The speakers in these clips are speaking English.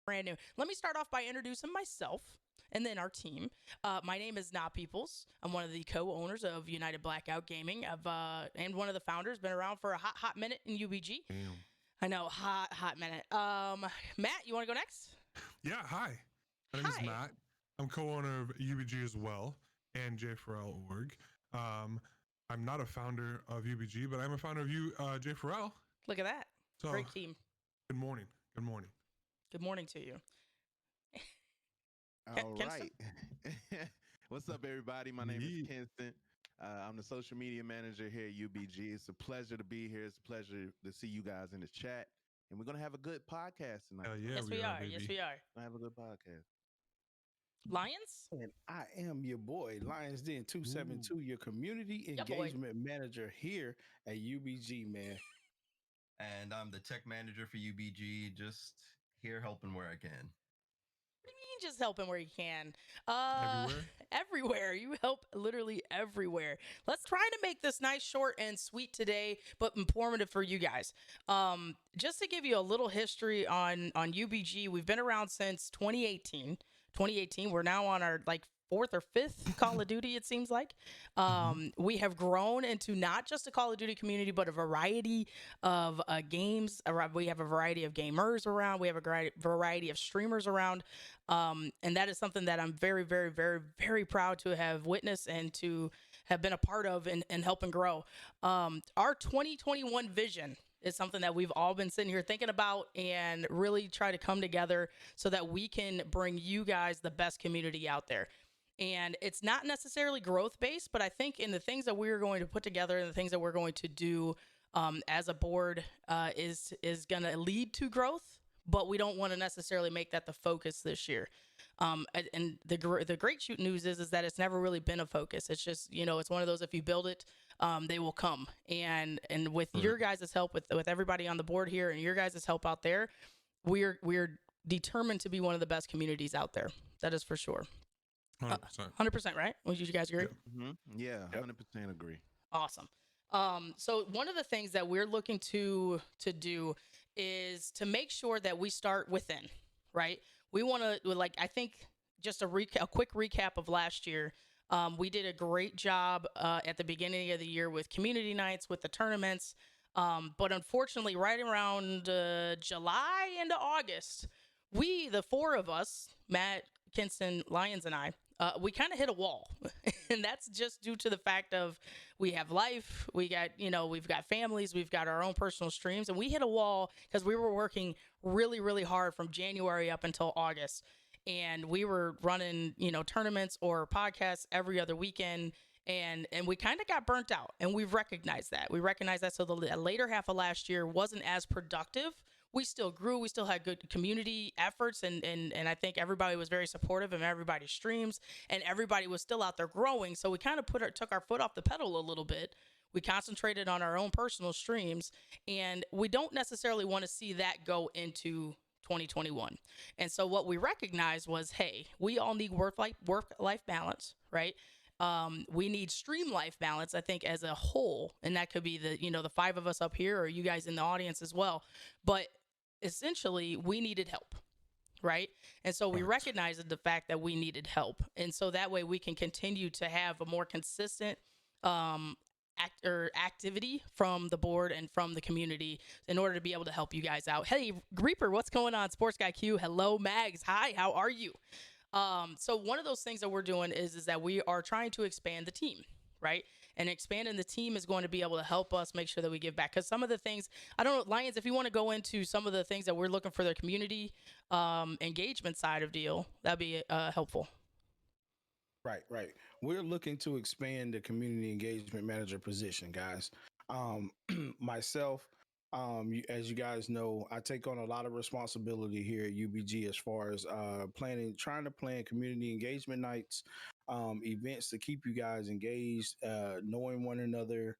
brand new. Let me start off by introducing myself and then our team. My name is Not Peoples. I'm one of the co-owners of United Blackout Gaming. And one of the founders. Been around for a hot minute in UBG. Damn. I know, hot minute. Matt, you want to go next? Yeah, hi. My name is Hi. Matt. I'm co-owner of UBG as well and J4L.org. I'm not a founder of UBG, but I'm a founder of J4L. Look at that. So, Great team. good morning. Good morning. Good morning to you. All Kenston? right. What's up, everybody? My name Yeah. is Kenston. I'm the social media manager here at UBG. It's a pleasure to be here. It's a pleasure to see you guys in the chat. And we're going to have a good podcast tonight. Hell yeah, Yes, we are. baby. Yes, we are. We're going to have a good podcast. Lions? And I am your boy, Lions Den 272, your community Yeah, boy. engagement manager here at UBG, man. And I'm the tech manager for UBG, just here helping where I can. What do you mean just helping where you can? Everywhere? Everywhere. You help literally everywhere. Let's try to make this nice, short, and sweet today, but informative for you guys. Just to give you a little history on UBG, we've been around since 2018. 2018, we're now on our fourth or fifth Call of Duty, it seems like. We have grown into not just a Call of Duty community, but a variety of games. We have a variety of gamers around. We have a variety of streamers around. And that is something that I'm very, very, very, very proud to have witnessed and to have been a part of and helping grow. Our 2021 vision is something that we've all been sitting here thinking about and really try to come together so that we can bring you guys the best community out there. And it's not necessarily growth based, but I think in the things that we're going to put together and the things that we're going to do as a board is going to lead to growth, but we don't want to necessarily make that the focus this year. And the great news is that it's never really been a focus. It's just, it's one of those, if you build it, they will come. And with your guys' help, with everybody on the board here and your guys' help out there, we're determined to be one of the best communities out there. That is for sure. 100%. 100%, right? Would you guys agree? Yeah, 100% agree. Awesome. So one of the things that we're looking to do is to make sure that we start within, right? We want to, I think just a quick recap of last year. We did a great job at the beginning of the year with community nights, with the tournaments. But unfortunately, right around July into August, the four of us, Matt, Kinston, Lions, and I, we kind of hit a wall. And that's just due to the fact of we have life, we've got families, we've got our own personal streams, and we hit a wall because we were working really, really hard from January up until August. And we were running, tournaments or podcasts every other weekend. And we kind of got burnt out, and we've recognized that. So the later half of last year wasn't as productive. We still grew. We still had good community efforts, and I think everybody was very supportive of everybody's streams, and everybody was still out there growing. So we kind of took our foot off the pedal a little bit. We concentrated on our own personal streams, and we don't necessarily want to see that go into 2021. And so what we recognized was, hey, we all need work-life balance, right? We need stream life balance, I think, as a whole. And that could be the five of us up here or you guys in the audience as well. But essentially, we needed help, right? And so we recognized the fact that we needed help. And so that way we can continue to have a more consistent activity from the board and from the community in order to be able to help you guys out. Hey, Reaper, what's going on? Sports Guy Q, hello, Mags. Hi, how are you? So one of those things that we're doing is that we are trying to expand the team, right? And expanding the team is going to be able to help us make sure that we give back. Because some of the things, I don't know, Lions, if you want to go into some of the things that we're looking for their community engagement side of deal, that'd be helpful. Right. We're looking to expand the community engagement manager position, guys. Myself, as you guys know, I take on a lot of responsibility here at UBG as far as trying to plan community engagement nights, events to keep you guys engaged, knowing one another,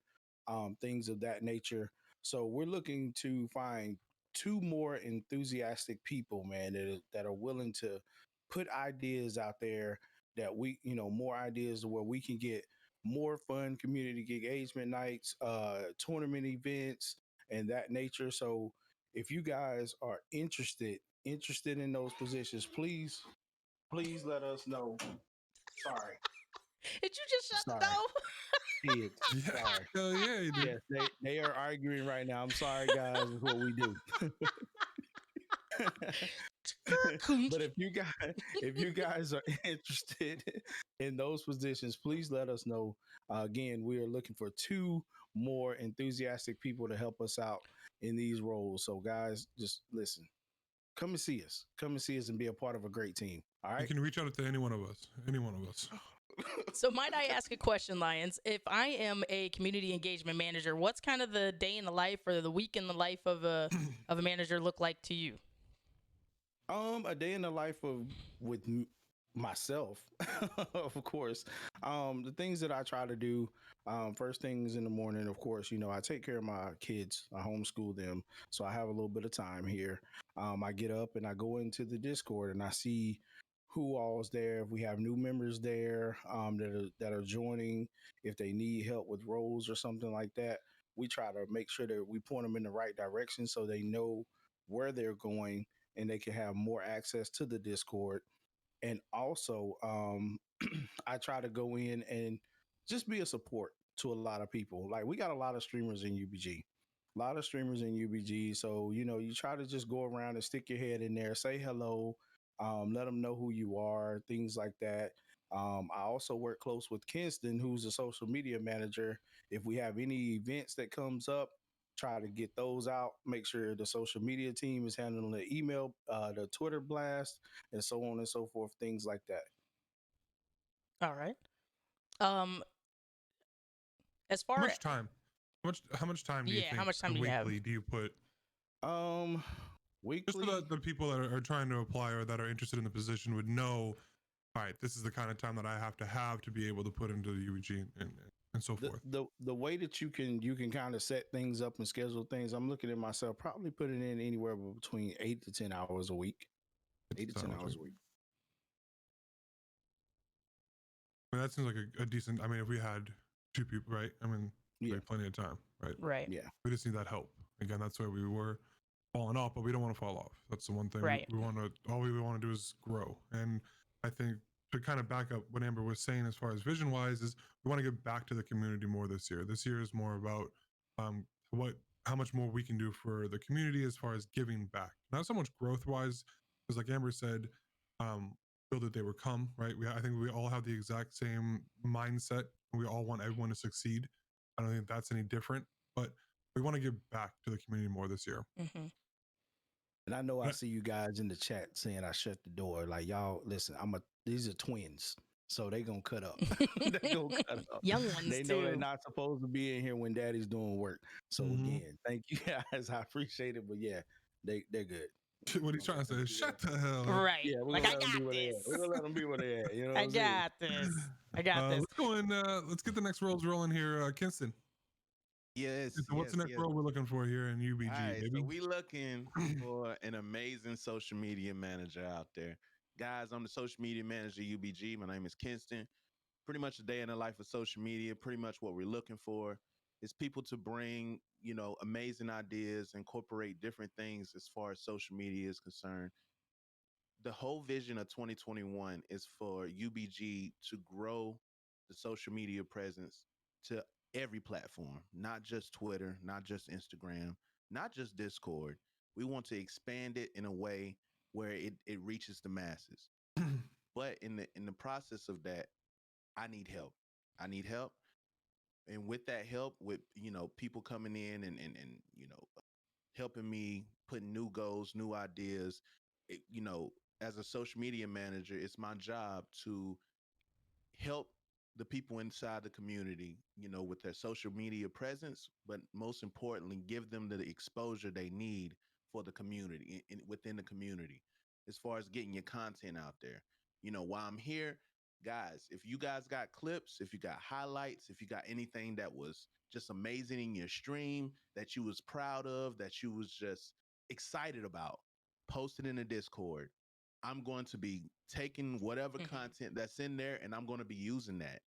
things of that nature. So we're looking to find two more enthusiastic people, man, that are willing to put ideas out there that more ideas where we can get more fun community engagement nights, tournament events, and that nature. So if you guys are interested in those positions, please let us know. Sorry, Did you just shut the sorry, kids. Yeah, Sorry. hell yeah, you did. Yes, they are arguing right now. I'm sorry, guys. Is what we do. door? But if you guys are interested in those positions, please let us know. Again, we are looking for 2 more enthusiastic people to help us out in these roles. So, guys, just listen. Come and see us. Come and see us and be a part of a great team. All You right. can reach out to any one of us. Any one of us. So might I ask a question, Lions? If I am a community engagement manager, what's kind of the day in the life or the week in the life of a manager look like to you? A day in the life of myself, of course. The things that I try to do, first things in the morning, of course, I take care of my kids. I homeschool them, so I have a little bit of time here. I get up and I go into the Discord and I see who all's there. If we have new members there, that are joining, if they need help with roles or something like that, we try to make sure that we point them in the right direction so they know where they're going and they can have more access to the Discord. And also, I try to go in and just be a support to a lot of people. Like, we got a lot of streamers in UBG, a lot of streamers in UBG. So, you try to just go around and stick your head in there, say hello, let them know who you are, things like that. I also work close with Kinston, who's a social media manager. If we have any events that comes up, try to get those out, make sure the social media team is handling the email, the Twitter blast, and so on and so forth, things like that. All right. Um, as How far much time? How much time do you yeah, think how much time do you have? weekly do you put Um, just so weekly. that the people that are trying to apply or that are interested in the position would know, all right, this is the kind of time that I have to be able to put into the UEG and so The, forth. the way that you can kind of set things up and schedule things, I'm looking at myself probably putting in anywhere between 8 to 10 hours a week. 8 to 10 hours a week. I mean, that seems like a decent. I mean, if we had 2 people, right? I mean, we Yeah, have plenty of time, right? Right. yeah. We just need that help. Again, that's where we were falling off, but we don't want to fall off. That's the one thing Right. we want to. All we want to do is grow. And I think to kind of back up what Amber was saying as far as vision wise is we want to get back to the community more this year. This year is more about how much more we can do for the community as far as giving back. Not so much growth wise, because like Amber said, build it they will come, right? I think we all have the exact same mindset. We all want everyone to succeed. I don't think that's any different, but we want to give back to the community more this year. Mm-hmm. And I know I see you guys in the chat saying I shut the door. Like, y'all, listen, these are twins, so they gonna cut up. They gonna cut up. Young ones They know they're too. not supposed to be in here when daddy's doing work. So again, thank you guys. I appreciate it. But yeah, they're good. What he's trying to say is shut the hell up. Right. Yeah, we're Like, gonna I let them be got where they at. We're this. gonna let them be where they at. You know what I I'm saying? got this. I got this. Let's go and let's get the next roles rolling here. Kinston, Yes. what's the next role we're looking for here in UBG, All right, baby? so we looking for an amazing social media manager out there. Guys, I'm the social media manager at UBG. My name is Kinston. Pretty much a day in the life of social media. Pretty much what we're looking for is people to bring, amazing ideas, incorporate different things as far as social media is concerned. The whole vision of 2021 is for UBG to grow the social media presence to every platform, not just Twitter, not just Instagram, not just Discord. We want to expand it in a way where it reaches the masses. But in the process of that, I need help. I need help. And with that help, with people coming in and helping me put new goals, new ideas, as a social media manager, it's my job to help the people inside the community, with their social media presence, but most importantly, give them the exposure they need for the community within the community, as far as getting your content out there. While I'm here, guys, if you guys got clips, if you got highlights, if you got anything that was just amazing in your stream that you was proud of, that you was just excited about, post it in the Discord. I'm going to be taking whatever content that's in there and I'm going to be using that.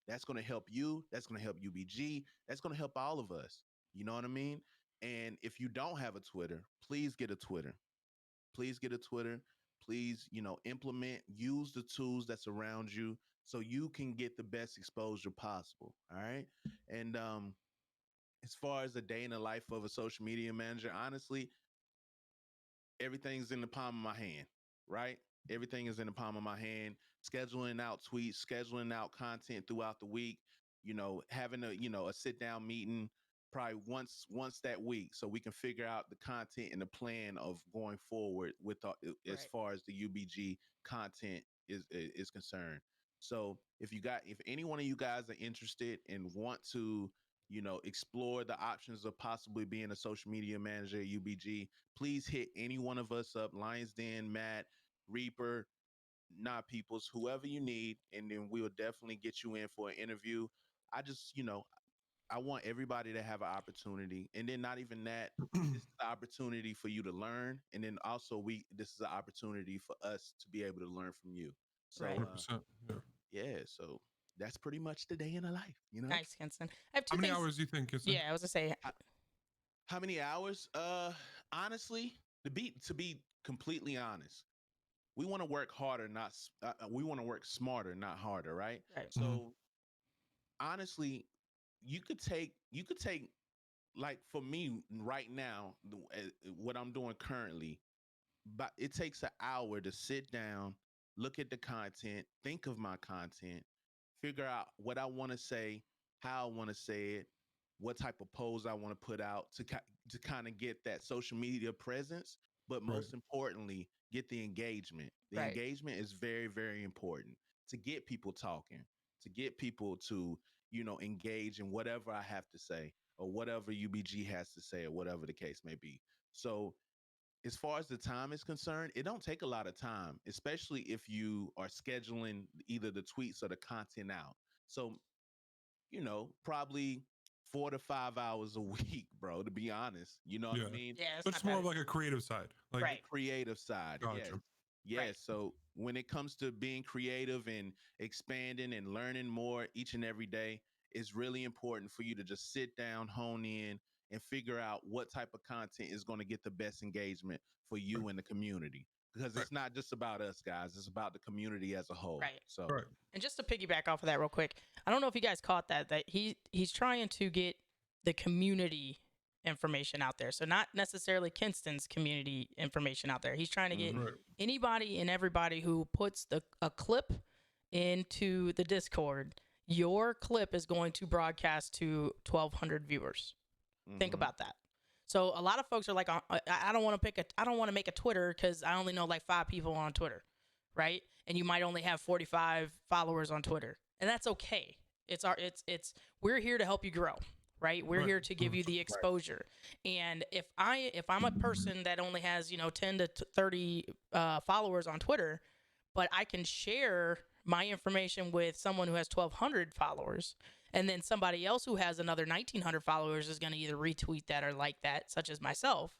That's going to help you. That's going to help UBG. That's going to help all of us. You know what I mean? And if you don't have a Twitter, please get a Twitter. Please get a Twitter. Please, implement, use the tools that's around you so you can get the best exposure possible. All right. And as far as a day in the life of a social media manager, honestly, everything's in the palm of my hand, right? Everything is in the palm of my hand. Scheduling out tweets, scheduling out content throughout the week, having a sit down meeting probably once that week so we can figure out the content and the plan of going forward with as Right. far as the UBG content is concerned. So if any one of you guys are interested and want to explore the options of possibly being a social media manager at UBG, please hit any one of us up, Lions Den, Matt, Reaper, Not Peoples, whoever you need, and then we'll definitely get you in for an interview. I just, I want everybody to have an opportunity. And then not even that, this is the opportunity for you to learn. And then also this is an opportunity for us to be able to learn from you. So Right. 100%. Yeah. yeah, so that's pretty much the day in the life, Nice, Kinston. I have two How many things. hours do you think, Kinston? Yeah, I was gonna say. How many hours? Honestly, to be completely honest, we want to work harder, not we want to work smarter, not harder, right? Right. So honestly, you could take like for me right now, what I'm doing currently, but it takes an hour to sit down, look at the content, think of my content, figure out what I want to say, how I want to say it, what type of pose I want to put out to kind of get that social media presence, but Right. most importantly, get the engagement. The Right. engagement is very, very important to get people talking, to get people to, engage in whatever I have to say or whatever UBG has to say or whatever the case may be. So as far as the time is concerned, it don't take a lot of time, especially if you are scheduling either the tweets or the content out. So, probably 4 to 5 hours a week, bro, to be honest. You know what Yeah. I mean? Yeah, that's But not it's more bad. of like a creative side. Like, Right. Creative side. Yes. gotcha. Yes. Right. So when it comes to being creative and expanding and learning more each and every day, it's really important for you to just sit down, hone in, and figure out what type of content is going to get the best engagement for you and the community. Because Right. it's not just about us guys, it's about the community as a whole. Right. So Right. And just to piggyback off of that real quick, I don't know if you guys caught that he's trying to get the community information out there. So not necessarily Kinston's community information out there. He's trying to get Right. anybody and everybody who puts a clip into the Discord. Your clip is going to broadcast to 1,200 viewers. Think mhm. about that. So a lot of folks are like, I don't want to make a Twitter because I only know like 5 people on Twitter, right? And you might only have 45 followers on Twitter, and that's okay. We're here to help you grow, right? We're Right. here to give you the exposure. And if I'm a person that only has 10 to 30 followers on Twitter, but I can share my information with someone who has 1,200 followers, and then somebody else who has another 1,900 followers is going to either retweet that or like that, such as myself.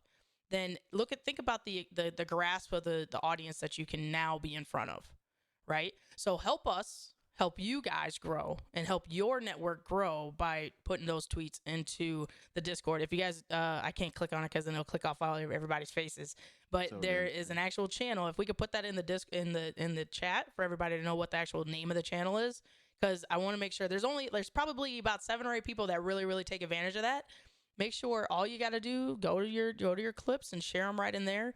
Then think about the grasp of the audience that you can now be in front of, right? So help you guys grow and help your network grow by putting those tweets into the Discord. If you guys, I can't click on it because then it'll click off all of everybody's faces. But So there good. is an actual channel. If we could put that in the in the chat for everybody to know what the actual name of the channel is, because I want to make sure there's probably about 7 or 8 people that really take advantage of that. Make sure all you got to do, go to your clips and share them right in there.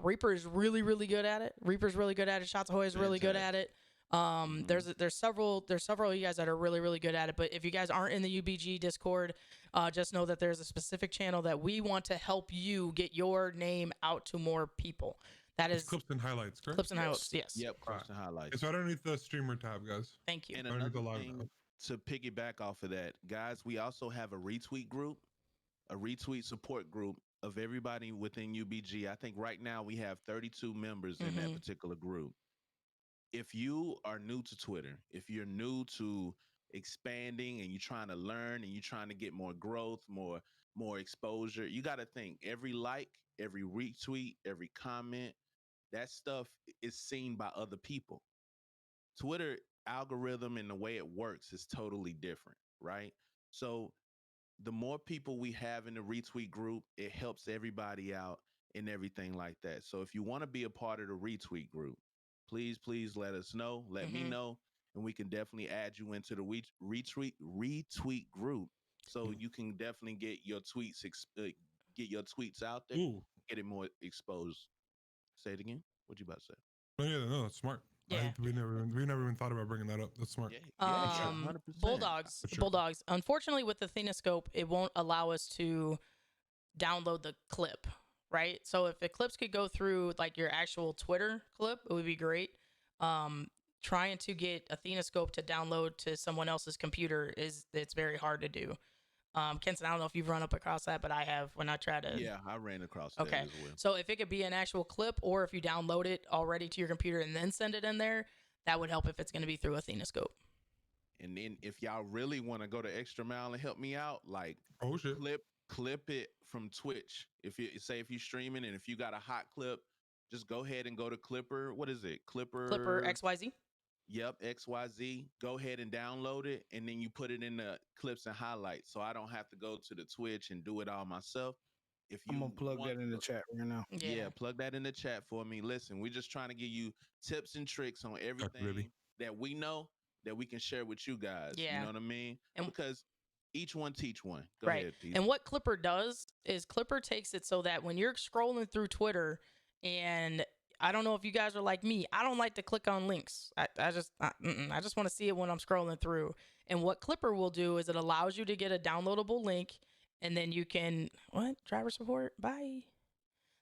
Reaper is really good at it. Reaper's really good at it. Shots Ahoy is really good at it. There's several of you guys that are really good at it. But if you guys aren't in the UBG Discord, just know that there's a specific channel that we want to help you get your name out to more people. That It's is clips and highlights, correct? clips and highlights. Yes. Yep, clips and highlights. It's right underneath the streamer tab, guys. Thank you. And Underneath another the live thing tab. to piggyback off of that, guys, we also have a retweet group, a retweet support group of everybody within UBG. I think right now we have 32 members in that particular group. If you are new to Twitter, if you're new to expanding and you're trying to learn and you're trying to get more growth, more exposure, you got to think every like, every retweet, every comment, that stuff is seen by other people. Twitter algorithm and the way it works is totally different, right? So the more people we have in the retweet group, it helps everybody out and everything like that. So if you want to be a part of the retweet group, please let us know. Let me know, and we can definitely add you into the retweet group, so you can definitely get your tweets out there, Ooh. get it more exposed. Say it again. What you about to say? Oh, yeah, no, that's smart. Yeah. We never even thought about bringing that up. That's smart. Yeah, 100%. Bulldogs. For sure. Bulldogs. Unfortunately, with the Thenoscope, it won't allow us to download the clip, right? So if the clips could go through like your actual Twitter clip, it would be great. Trying to get a Thenoscope to download to someone else's computer it's very hard to do. Kenson, I don't know if you've run up across that, but I have when I try to. Yeah, I ran across Okay. that as well. So if it could be an actual clip, or if you download it already to your computer and then send it in there, that would help if it's going to be through a Thenoscope. And then if y'all really want to go the extra mile and help me out, like Oh shit. clip it from Twitch. If you're streaming and if you got a hot clip, just go ahead and go to Clipper. What is it? Clipper XYZ. Yep, XYZ. Go ahead and download it, and then you put it in the clips and highlights. So I don't have to go to the Twitch and do it all myself. If you I'm gonna plug that in the chat right now. Yeah, plug that in the chat for me. Listen, we're just trying to give you tips and tricks on everything that we know that we can share with you guys. Yeah. You know what I mean? And because each one teach one. Go right. ahead, Pete. And what Clipper does is Clipper takes it so that when you're scrolling through Twitter, and I don't know if you guys are like me, I don't like to click on links. I just want to see it when I'm scrolling through. And what Clipper will do is it allows you to get a downloadable link, and then you can driver support. Bye.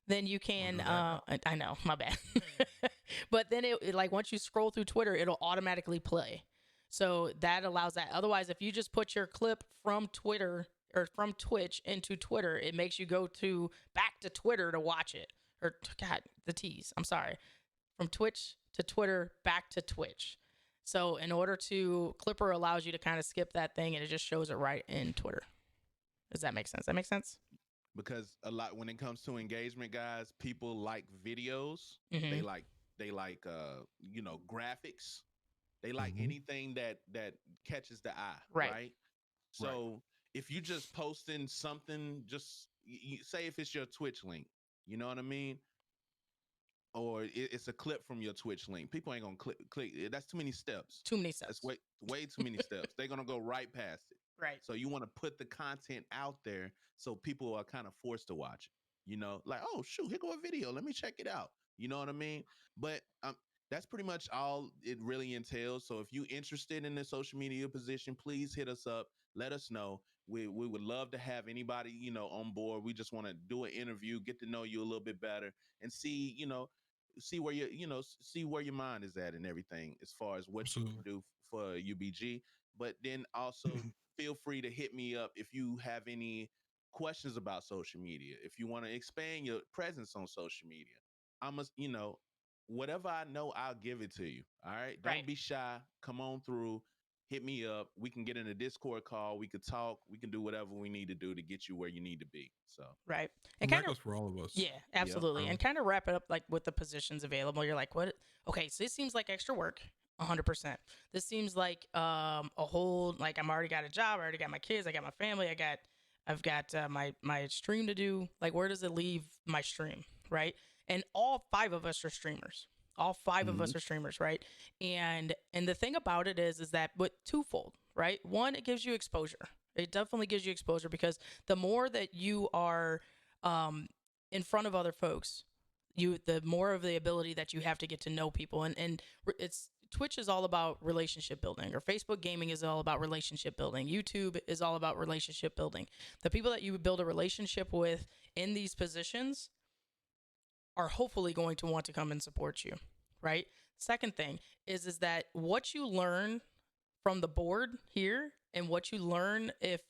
Then you can I know, my bad. But then it like once you scroll through Twitter, it'll automatically play. So that allows that. Otherwise, if you just put your clip from Twitter or from Twitch into Twitter, it makes you go back to Twitter to watch it. Or God, the T's. I'm sorry. From Twitch to Twitter, back to Twitch. So in order to, Clipper allows you to kind of skip that thing, and it just shows it right in Twitter. Does that make sense? That makes sense? Because a lot when it comes to engagement, guys, people like videos. Mhm. They like graphics. They like anything that catches the eye, right? So if you just posting something, just say if it's your Twitch link, you know what I mean? Or it's a clip from your Twitch link. People ain't gonna click. That's too many steps. Too many steps. That's way too many steps. They're gonna go right past it. Right. So you want to put the content out there so people are kind of forced to watch it. You know, like, oh shoot, here go a video. Let me check it out. You know what I mean? But that's pretty much all it really entails. So if you're interested in the social media position, please hit us up. Let us know. We would love to have anybody, on board. We just want to do an interview, get to know you a little bit better, and see where see where your mind is at and everything as far as what you can do for UBG. But then also feel free to hit me up if you have any questions about social media. If you want to expand your presence on social media, whatever I know, I'll give it to you. All right. Don't be shy. Come on through. Hit me up. We can get in a Discord call. We could talk. We can do whatever we need to do to get you where you need to be. So and that goes for all of us. Yeah, absolutely. And kind of wrap it up like with the positions available. You're like, what? Okay, so this seems like extra work. 100%. This seems like a whole like I'm already got a job. I already got my kids. I got my family. I've got my stream to do. Like, where does it leave my stream, right? And all 5 of us are streamers. All 5 of us are streamers, right? And the thing about it is that with twofold, right? One, it gives you exposure. It definitely gives you exposure because the more that you are in front of other folks, the more of the ability that you have to get to know people. And it's Twitch is all about relationship building, or Facebook gaming is all about relationship building. YouTube is all about relationship building. The people that you build a relationship with in these positions are hopefully going to want to come and support you, right? Second thing is that what you learn from the board here and what you learn if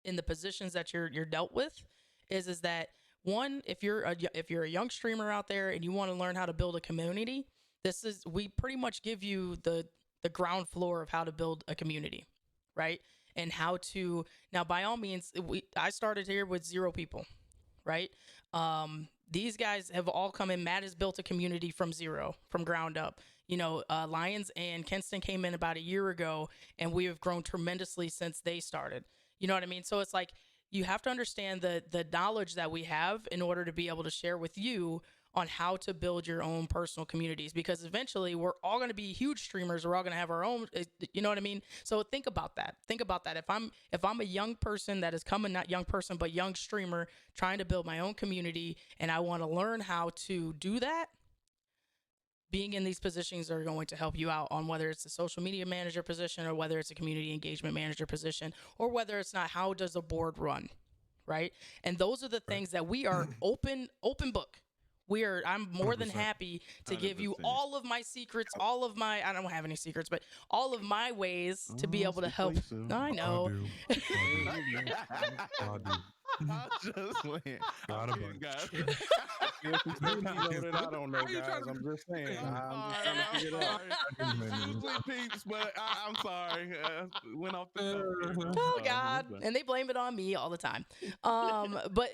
in the positions that you're dealt with is that one, if you're a young streamer out there and you want to learn how to build a community, we pretty much give you the ground floor of how to build a community, right? And how to, now by all means, I started here with 0 people, right? These guys have all come in. Matt has built a community from 0, from ground up. Lions and Kenston came in about a year ago, and we have grown tremendously since they started. You know what I mean? So it's like you have to understand the knowledge that we have in order to be able to share with you on how to build your own personal communities, because eventually we're all going to be huge streamers. We're all going to have our own, you know what I mean? So think about that. Think about that. If I'm a young person that is coming, not young person, but young streamer trying to build my own community, and I want to learn how to do that, being in these positions are going to help you out on whether it's a social media manager position or whether it's a community engagement manager position, or whether it's not, how does a board run, right? And those are the things that we are open book. I'm more than 100%. happy to give you 100%. all of my secrets, all of my, I don't have any secrets, but all of my ways to be able to Speak for help. yourself. I know. I do. I just playing. Got I'm a kidding, bunch. guys. If we still reloaded, I don't know, How you guys. trying to- I'm just saying. I'm I'm just trying to figure it out. Excuse me, peeps, but I'm sorry. Went off the cuff. Oh God. And they blame it on me all the time. But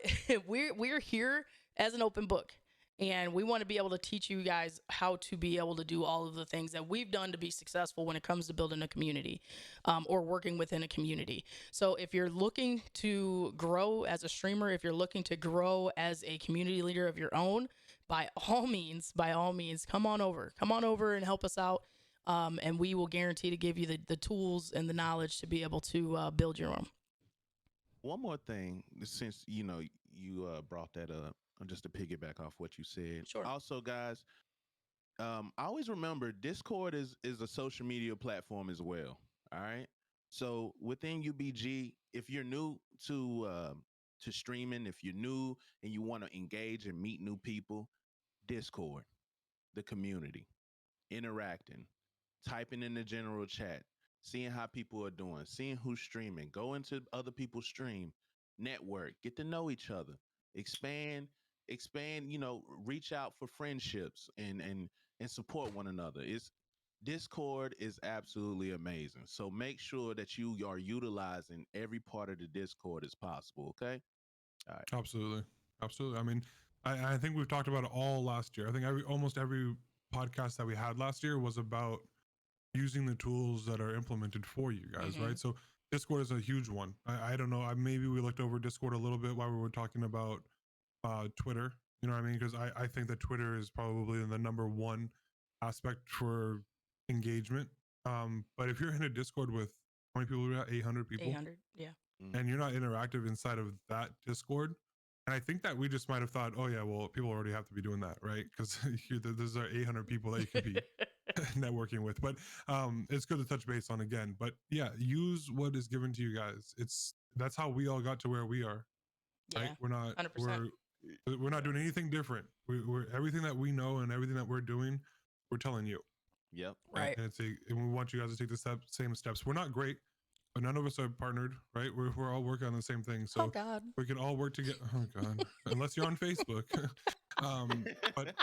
we're here as an open book. And we want to be able to teach you guys how to be able to do all of the things that we've done to be successful when it comes to building a community, or working within a community. So if you're looking to grow as a streamer, if you're looking to grow as a community leader of your own, by all means, come on over and help us out. And we will guarantee to give you the tools and the knowledge to be able to build your own. One more thing, since you brought that up, just to piggyback off what you said. Sure. Also, guys, I always remember Discord is a social media platform as well. All right. So within UBG, if you're new to streaming, if you're new and you want to engage and meet new people, Discord, the community, interacting, typing in the general chat, seeing how people are doing, seeing who's streaming, go into other people's stream, network, get to know each other, expand, reach out for friendships and support one another. Discord is absolutely amazing. So make sure that you are utilizing every part of the Discord as possible, okay? All right. Absolutely. I mean, I think we've talked about it all last year. I think almost every podcast that we had last year was about using the tools that are implemented for you guys, right? So Discord is a huge one. I don't know. Maybe we looked over Discord a little bit while we were talking about Twitter. You know what I mean? Because I think that Twitter is probably the number one aspect for engagement. But if you're in a Discord with how many people? We got 800 people. 800, yeah. And you're not interactive inside of that Discord. And I think that we just might have thought, oh yeah, well, people already have to be doing that, right? Because there's 800 people that you could be networking with. But it's good to touch base on again. But yeah, use what is given to you guys. That's how we all got to where we are. Yeah, right? We're not 100%. we're not doing anything different. We're everything that we know and everything that we're doing, we're telling you. Yep. Right. And and we want you guys to take the same steps. We're not great, but none of us are partnered, right? We're all working on the same thing. So Oh God. we can all work together. Oh God. Unless you're on Facebook. But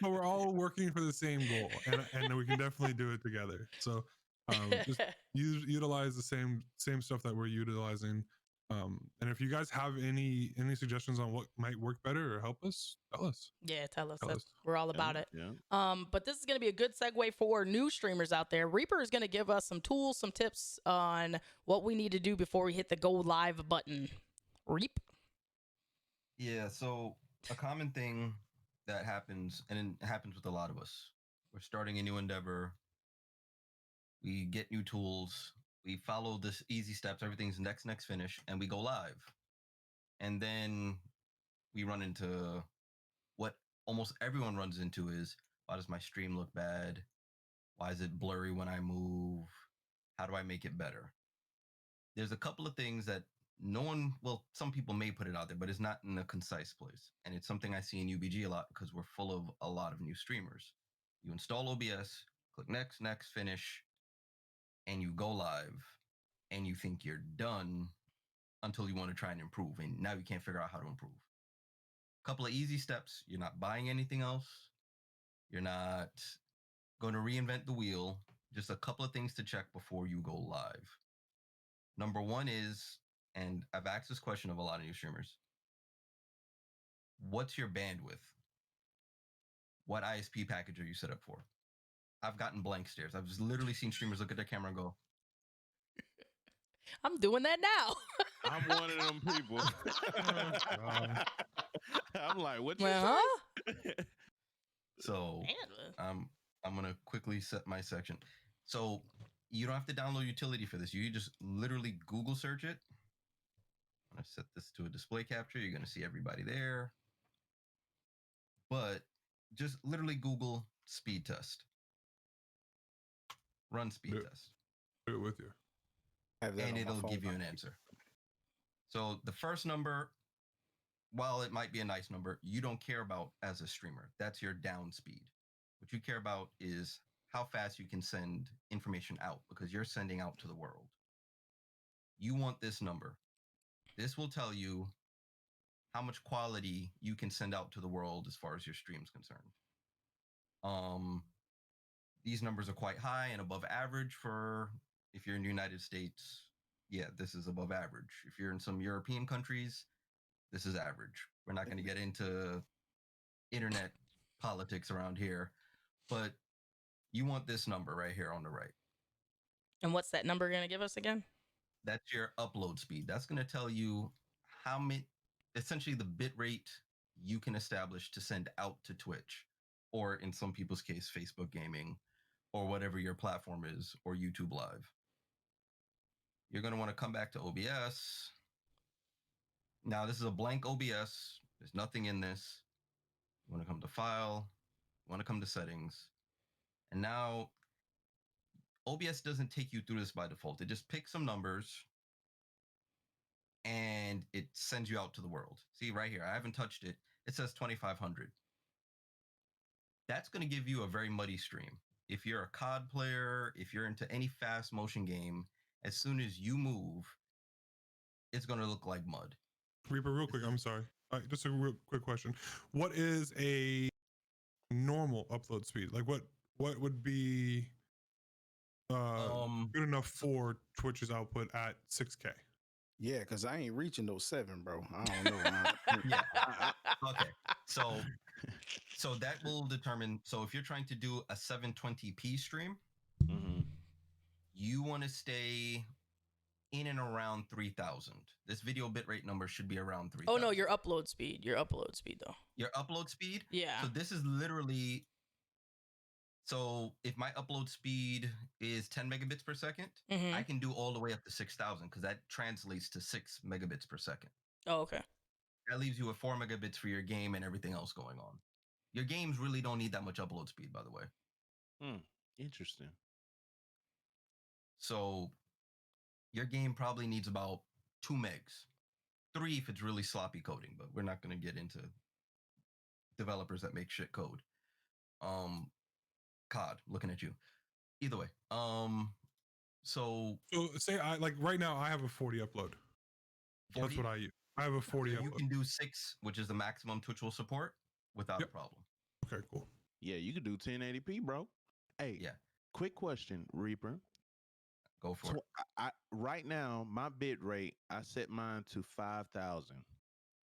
but we're all working for the same goal, and we can definitely do it together. So just utilize the same stuff that we're utilizing. And if you guys have any suggestions on what might work better or help us, tell us. Yeah, tell us. Tell us. We're all about it. Yeah. But this is going to be a good segue for new streamers out there. Reaper is going to give us some tools, some tips on what we need to do before we hit the go live button. Reap. Yeah, so a common thing that happens, and it happens with a lot of us. We're starting a new endeavor. We get new tools. We follow this easy steps. Everything's next, finish, and we go live. And then we run into what almost everyone runs into is, why does my stream look bad? Why is it blurry when I move? How do I make it better? There's a couple of things that some people may put it out there, but it's not in a concise place. And it's something I see in UBG a lot because we're full of a lot of new streamers. You install OBS, click next, finish, and you go live, and you think you're done until you want to try and improve. And now you can't figure out how to improve. A couple of easy steps. You're not buying anything else. You're not going to reinvent the wheel. Just a couple of things to check before you go live. Number one is, and I've asked this question of a lot of new streamers, what's your bandwidth? What ISP package are you set up for? I've gotten blank stares. I've just literally seen streamers look at their camera and go, I'm doing that now. I'm one of them people. God. I'm like, what you Huh? say? So I'm gonna quickly set my section. So you don't have to download utility for this. You just literally Google search it. I'm gonna set this to a display capture. You're gonna see everybody there. But just literally Google speed test. Run speed Do, test. do it with you. Have that And on my it'll phone give you now. an answer. So the first number, while it might be a nice number, you don't care about as a streamer. That's your down speed. What you care about is how fast you can send information out because you're sending out to the world. You want this number. This will tell you how much quality you can send out to the world as far as your stream's concerned. These numbers are quite high and above average for if you're in the United States. Yeah, this is above average. If you're in some European countries, this is average. We're not going to get into internet politics around here, but you want this number right here on the right. And what's that number going to give us again? That's your upload speed. That's going to tell you how many, essentially the bit rate you can establish to send out to Twitch, or in some people's case, Facebook Gaming, or whatever your platform is, or YouTube Live. You're going to want to come back to OBS. Now, this is a blank OBS. There's nothing in this. You want to come to File. You want to come to Settings. And now, OBS doesn't take you through this by default. It just picks some numbers and it sends you out to the world. See right here, I haven't touched it. It says 2,500. That's going to give you a very muddy stream. If you're a COD player, if you're into any fast motion game, as soon as you move, it's going to look like mud. Reaper, real quick, I'm sorry. Just a real quick question. What is a normal upload speed? Like what would be good enough for Twitch's output at 6K? Yeah, because I ain't reaching those 7, bro. I don't know. Man. Yeah. Okay. So that will determine. So if you're trying to do a 720p stream, you want to stay in and around 3,000. This video bitrate number should be around 3,000. Oh no, your upload speed. Your upload speed though. Your upload speed? Yeah. So this is literally. So if my upload speed is 10 megabits per second, I can do all the way up to 6,000 because that translates to 6 megabits per second. Oh, okay. That leaves you with 4 megabits for your game and everything else going on. Your games really don't need that much upload speed, by the way. Interesting. So your game probably needs about 2 megs. 3 if it's really sloppy coding, but we're not going to get into developers that make shit code. COD, looking at you. Either way. So say I like right now I have a 40 upload. 40? That's what I use. I have a 40 upload. You can do 6, which is the maximum Twitch will support, without a problem. Okay, cool. Yeah, you could do 1080p, bro. Hey, yeah. Quick question, Reaper. Go for it. I right now, my bit rate, I set mine to 5,000.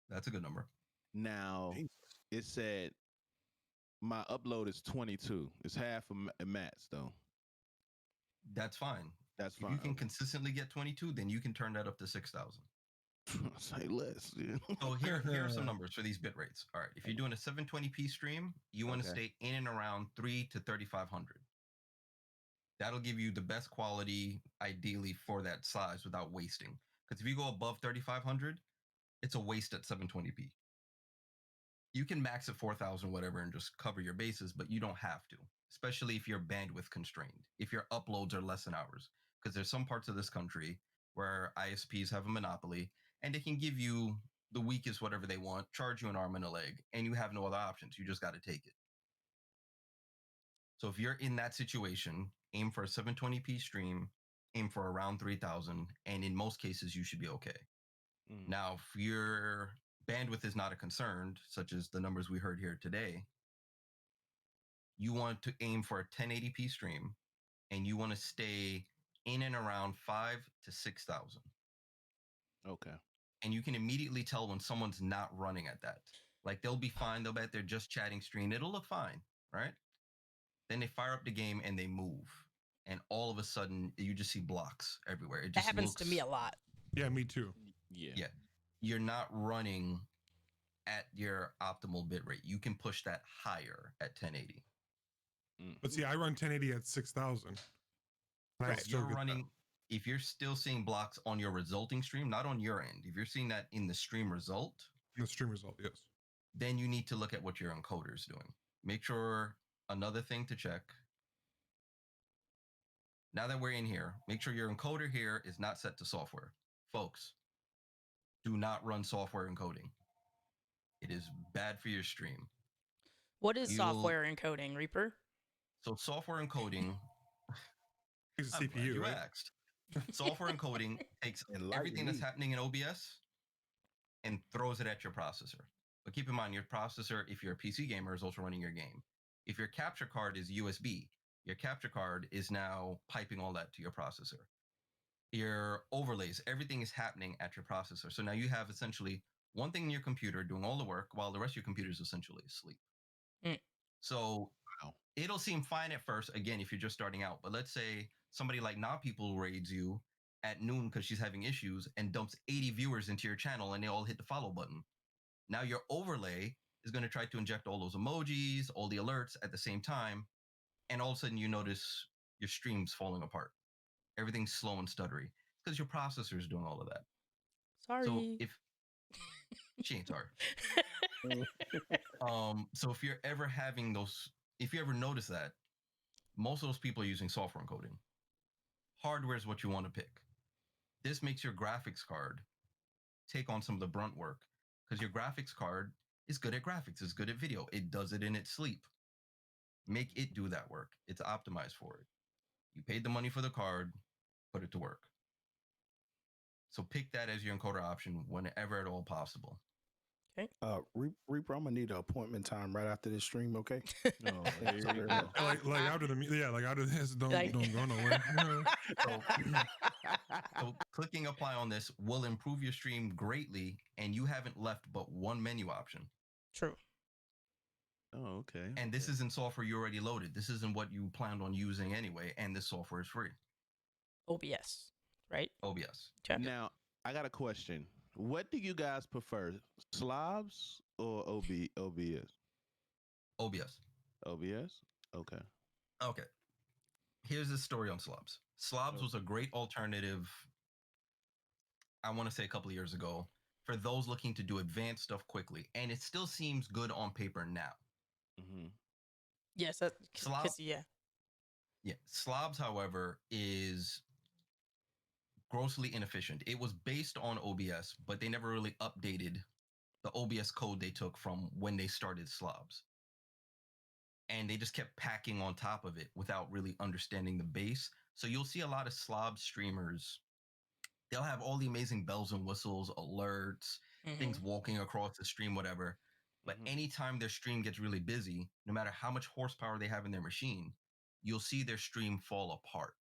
That's a good number. Now, it said my upload is 22. It's half a Matt's, though. That's fine. That's fine. If you can consistently get 22, then you can turn that up to 6,000. Say less. Dude. So here are some numbers for these bit rates. All right. If you're doing a 720p stream, you want to stay in and around 3 to 3,500. That'll give you the best quality, ideally, for that size without wasting. Because if you go above 3,500, it's a waste at 720p. You can max at 4,000, whatever, and just cover your bases, but you don't have to, especially if you're bandwidth constrained, if your uploads are less than hours. Because there's some parts of this country where ISPs have a monopoly and they can give you the weakest whatever they want, charge you an arm and a leg, and you have no other options. You just got to take it. So if you're in that situation, aim for a 720p stream, aim for around 3,000, and in most cases, you should be okay. Now, if your bandwidth is not a concern, such as the numbers we heard here today, you want to aim for a 1080p stream, and you want to stay in and around 5 to 6,000. Okay. And you can immediately tell when someone's not running at that. Like they'll be fine. They'll bet they're just chatting screen. It'll look fine, right? Then they fire up the game and they move. and all of a sudden you just see blocks everywhere. It That just happens looks, to me a lot. Yeah, me too. Yeah. yeah, you're not running at your optimal bit rate. You can push that higher at 1080. But see, I run 1080 at 6,000. So you're running, if you're still seeing blocks on your resulting stream, not on your end, if you're seeing that in the stream result, the stream result, yes. then you need to look at what your encoder is doing. Make sure, another thing to check, now that we're in here, make sure your encoder here is not set to software. Folks, do not run software encoding. It is bad for your stream. What is software encoding, Reaper? So software encoding, It's a I'm glad CPU, you right? asked. Software encoding takes everything that's happening in OBS and throws it at your processor. But keep in mind, your processor, if you're a PC gamer, is also running your game. If your capture card is USB, your capture card is now piping all that to your processor. Your overlays, everything is happening at your processor. So now you have essentially one thing in your computer doing all the work while the rest of your computer is essentially asleep. So it'll seem fine at first, again, if you're just starting out. But let's say somebody like Not People raids you at noon because she's having issues and dumps 80 viewers into your channel and they all hit the follow button. Now your overlay is going to try to inject all those emojis, all the alerts at the same time. And all of a sudden you notice your stream's falling apart. Everything's slow and stuttery. It's because your processor is doing all of that. Sorry. So if she ain't sorry. So if you're ever having those, if you ever notice that, most of those people are using software encoding. Hardware is what you want to pick. This makes your graphics card take on some of the brunt work because your graphics card is good at graphics, it's good at video. It does it in its sleep. Make it do that work. It's optimized for it. You paid the money for the card, put it to work. So pick that as your encoder option whenever at all possible. Okay. Reaper, I'm gonna need an appointment time right after this stream. Okay. Oh, there you go. like after like after this, don't go nowhere. So clicking apply on this will improve your stream greatly, and you haven't left but one menu option. True. Oh, okay. And this isn't software you already loaded. This isn't what you planned on using anyway, and this software is free. OBS, right? OBS. Okay. Now, I got a question. What do you guys prefer, slobs or OBS? OBS. OBS? Okay. Okay. Here's the story on slobs. Slobs was a great alternative, I want to say a couple of years ago, for those looking to do advanced stuff quickly. And it still seems good on paper now. Mm-hmm. Yes, yeah. Yeah. Slobs, however, is grossly inefficient. It was based on OBS, but they never really updated the OBS code they took from when they started slobs. And they just kept packing on top of it without really understanding the base. So you'll see a lot of slob streamers. They'll have all the amazing bells and whistles, alerts, things walking across the stream, whatever. But anytime their stream gets really busy, no matter how much horsepower they have in their machine, you'll see their stream fall apart.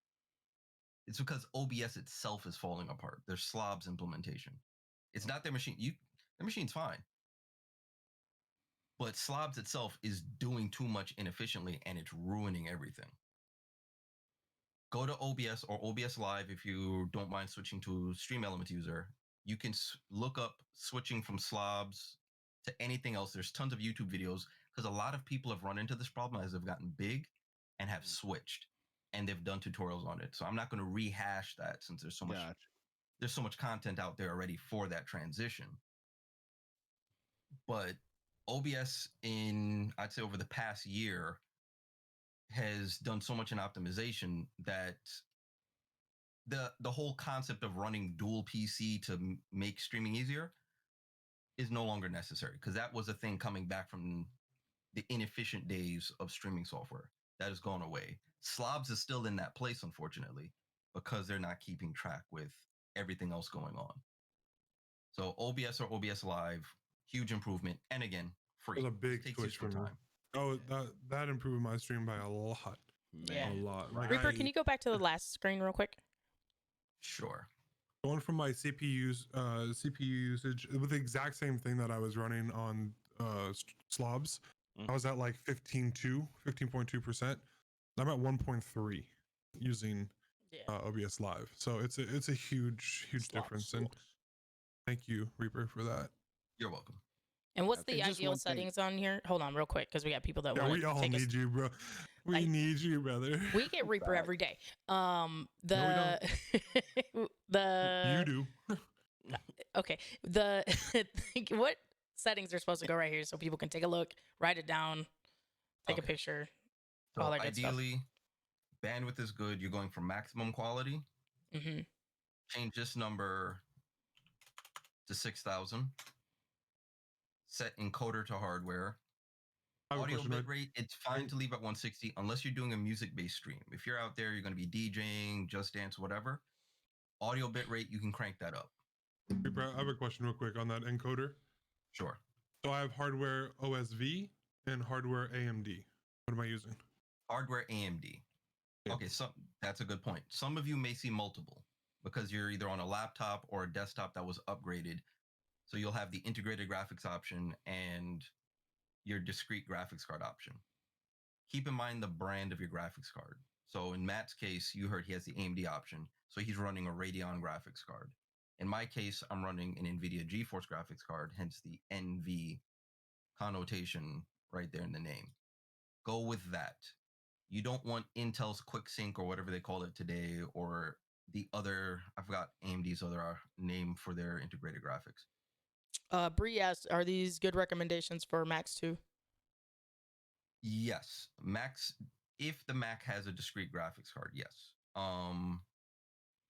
It's because OBS itself is falling apart. Their slobs implementation. It's not their machine. Their machine's fine. But slobs itself is doing too much inefficiently and it's ruining everything. Go to OBS or OBS Live if you don't mind switching to Stream Element user. You can look up switching from slobs to anything else. There's tons of YouTube videos because a lot of people have run into this problem as they've gotten big and have switched, and they've done tutorials on it. So I'm not going to rehash that since there's so much there's so much content out there already for that transition. But OBS I'd say over the past year has done so much in optimization that the whole concept of running dual PC to make streaming easier is no longer necessary, because that was a thing coming back from the inefficient days of streaming software. That has gone away. Slobs is still in that place, unfortunately, because they're not keeping track with everything else going on. So OBS or OBS Live, huge improvement. And again, free. It was a big switch for me. Oh, that improved my stream by a lot. Yeah. A lot. Like Reaper, can you go back to the last screen real quick? Sure. Going from my CPU usage with the exact same thing that I was running on slobs, I was at like 15.2%. I'm at 1.3. using Yeah. OBS Live. So it's a huge difference. And thank you, Reaper, for that. You're welcome. And what's the And just ideal one thing. settings on here? Hold on, real quick, because we got people that Yeah, want we to all take us. need you, bro. We need you, brother. We get Reaper every day. No, The you do. okay. The what settings are supposed to go right here so people can take a look, write it down, take a Okay. picture, So all that good stuff. ideally, bandwidth is good. You're going for maximum quality. Mm-hmm. Change this number to 6,000. Set encoder to hardware. I have a Audio question, Red. bitrate, it's fine to leave at 160 unless you're doing a music-based stream. If you're out there, you're going to be DJing, Just Dance, whatever. Audio bitrate, you can crank that up. Reaper, I have a question real quick on that encoder. Sure. So I have hardware OSV and hardware AMD. What am I using? Hardware AMD. Yeah. Okay, so that's a good point. Some of you may see multiple because you're either on a laptop or a desktop that was upgraded. So you'll have the integrated graphics option and your discrete graphics card option. Keep in mind the brand of your graphics card. So in Matt's case, you heard he has the AMD option. So he's running a Radeon graphics card. In my case, I'm running an NVIDIA GeForce graphics card, hence the NV connotation right there in the name. Go with that. You don't want Intel's QuickSync or whatever they call it today, or the other, I forgot AMD's other name for their integrated graphics. Bree asked, are these good recommendations for Macs too? Yes, Macs. If the Mac has a discrete graphics card, yes.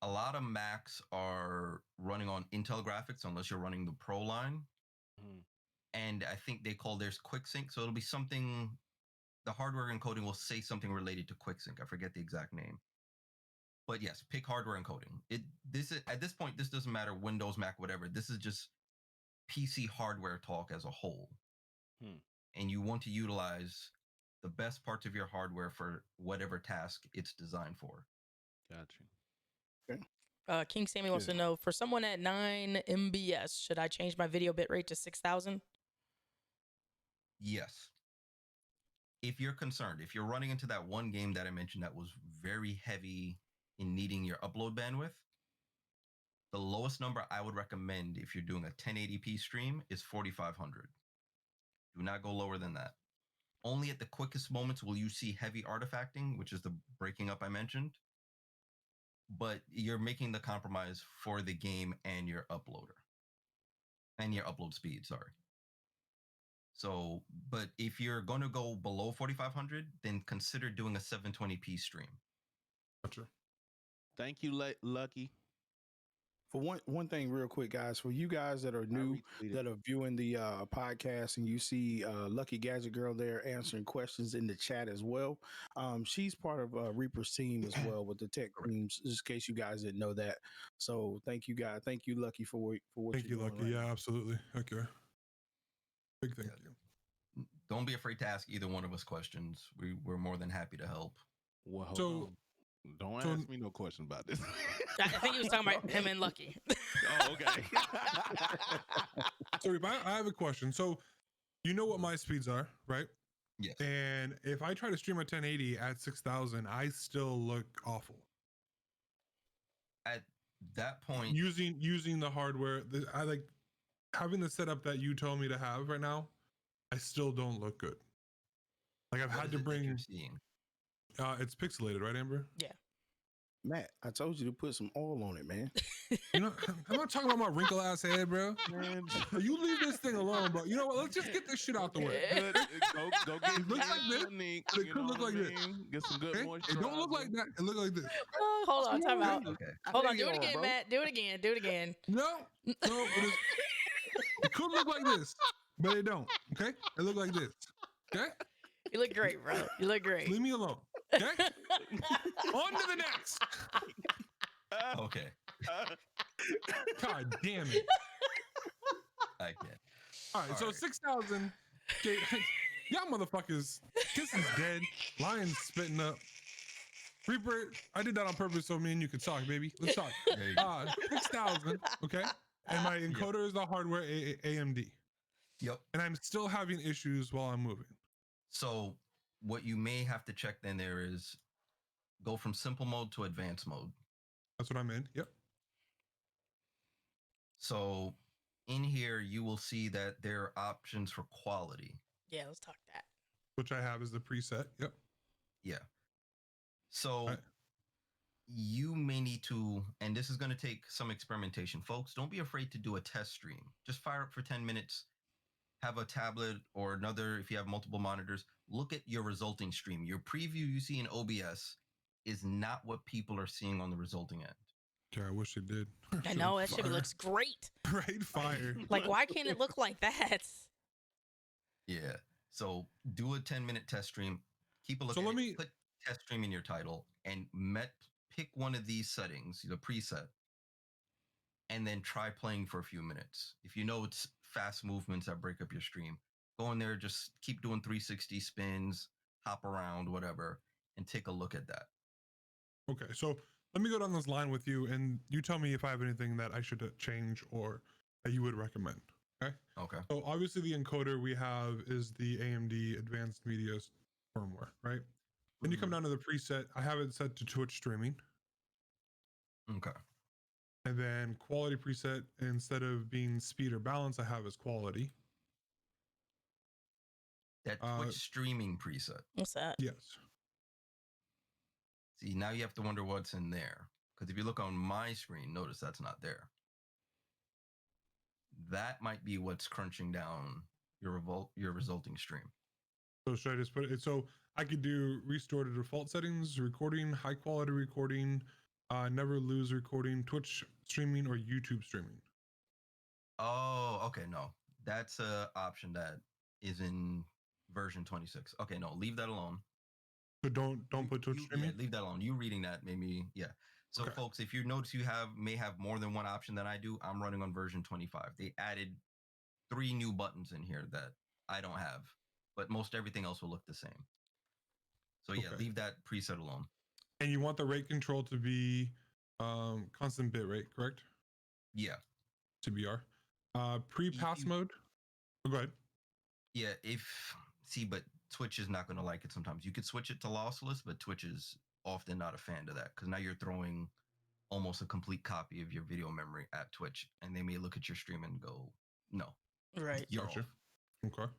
A lot of Macs are running on Intel graphics unless you're running the Pro line, and I think they call theirs QuickSync. So it'll be something. The hardware encoding will say something related to QuickSync. I forget the exact name, but yes, pick hardware encoding. This is at this point. This doesn't matter Windows, Mac, whatever. This is just PC hardware talk as a whole, and you want to utilize the best parts of your hardware for whatever task it's designed for. Gotcha. King Sammy wants to know, for someone at 9 MBS, should I change my video bitrate to 6,000? Yes. If you're concerned, if you're running into that one game that I mentioned that was very heavy in needing your upload bandwidth, the lowest number I would recommend if you're doing a 1080p stream is 4,500. Do not go lower than that. Only at the quickest moments will you see heavy artifacting, which is the breaking up I mentioned. But you're making the compromise for the game and your uploader. And your upload speed, sorry. So, but if you're going to go below 4,500, then consider doing a 720p stream. Gotcha. Thank you, Lucky. For one thing, real quick, guys, for you guys that are new, that are viewing the podcast, and you see Lucky Gadget Girl there answering questions in the chat as well. She's part of Reaper's team as well with the tech teams, just in case you guys didn't know that. So thank you, guys. Thank you, Lucky, for what Thank you're you, doing. Lucky. Right Yeah, now. absolutely. Okay. Big thank you. Don't be afraid to ask either one of us questions. We're more than happy to help. Well, hold So- on. Don't ask me no question about this. I think he was talking about him and Lucky. Oh, okay. So, I have a question. So, you know what my speeds are, right? Yes. And if I try to stream at 1080 at 6,000, I still look awful. At that point, Using the hardware, I like having the setup that you told me to have right now. I still don't look good. Like I've what had is to it that bring. you're seeing? It's pixelated, right, Amber? Yeah. Matt, I told you to put some oil on it, man. You know, I'm not talking about my wrinkle ass head, bro. Man, You leave this thing alone, bro. You know what? Let's just get this shit out the way. go get It looks like this. Clinique, It you could know look what like I this. mean? Get some good Okay? moisture. It don't look like that. It look like this. Oh, hold on, time out. Okay. Hold on, Bring do it it on, again, bro. Matt. Do it again. Do it again. No, it could look like this, but it don't. Okay, it look like this. Okay, You look great, bro. You look great. leave me alone. Okay, on to the next. Okay. God damn it! I can't. All right, so Alright. 6,000. Okay, y'all motherfuckers. Kiss is dead. Lion's spitting up. Reaper, I did that on purpose so me and you could talk, baby. Let's talk. There you go. 6,000. Okay, and my encoder is the hardware AMD, Yep. and I'm still having issues while I'm moving. So what you may have to check then there is go from simple mode to advanced mode. That's what I'm in. Yep. So in here, you will see that there are options for quality. Yeah, let's talk that. Which I have as the preset. Yep. Yeah. So I- you may need to, and this is going to take some experimentation, folks. Don't be afraid to do a test stream. Just fire up for 10 minutes, have a tablet or another, if you have multiple monitors, look at your resulting stream. Your preview you see in OBS is not what people are seeing on the resulting end. Yeah, I wish it did. I know that shit looks great. Right, fire. Like, why can't it look like that? Yeah. So do a 10-minute test stream. Keep a look So at let it. me- Put test stream in your title and pick one of these settings, the preset, and then try playing for a few minutes. If you know it's fast movements that break up your stream, go in there, just keep doing 360 spins, hop around, whatever, and take a look at that. Okay, so let me go down this line with you, and you tell me if I have anything that I should change or that you would recommend. Okay. Okay. So obviously the encoder we have is the AMD Advanced Media firmware, right? Then you come down to the preset. I have it set to Twitch streaming, Okay. and then quality preset, instead of being speed or balance, I have as quality. That Twitch streaming preset. What's that? Yes. See, now you have to wonder what's in there. Because if you look on my screen, notice that's not there. That might be what's crunching down your resulting stream. So should I just put it? So I could do restore to default settings, recording, high quality recording, never lose recording, Twitch streaming, or YouTube streaming. Oh, okay. No, that's a option that is in version 26. Okay, no, leave that alone. So don't put Twitch streaming. Yeah, leave that alone. You reading that made me, yeah. So Okay. folks, if you notice you may have more than one option than I do, I'm running on version 25. They added 3 new buttons in here that I don't have, but most everything else will look the same. So yeah, Okay. leave that preset alone. And you want the rate control to be constant bit rate, correct? Yeah. CBR. Pre-pass mode. Oh, go ahead. Yeah, but Twitch is not going to like it sometimes. You could switch it to lossless, but Twitch is often not a fan of that because now you're throwing almost a complete copy of your video memory at Twitch, and they may look at your stream and go, no. Right. You're Gotcha. off. Okay.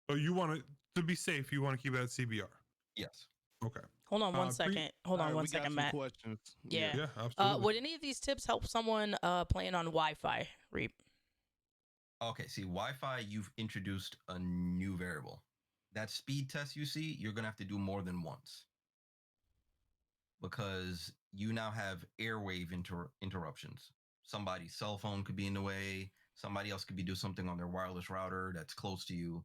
So you want it to be safe. You want to keep it at CBR. Yes. Okay. Hold on one second. Hold on one second, Matt. Questions. Yeah. Yeah, absolutely. Would any of these tips help someone playing on Wi-Fi, Reap? Okay, see, Wi-Fi, you've introduced a new variable. That speed test you see, you're going to have to do more than once. Because you now have airwave interruptions. Somebody's cell phone could be in the way. Somebody else could be doing something on their wireless router that's close to you.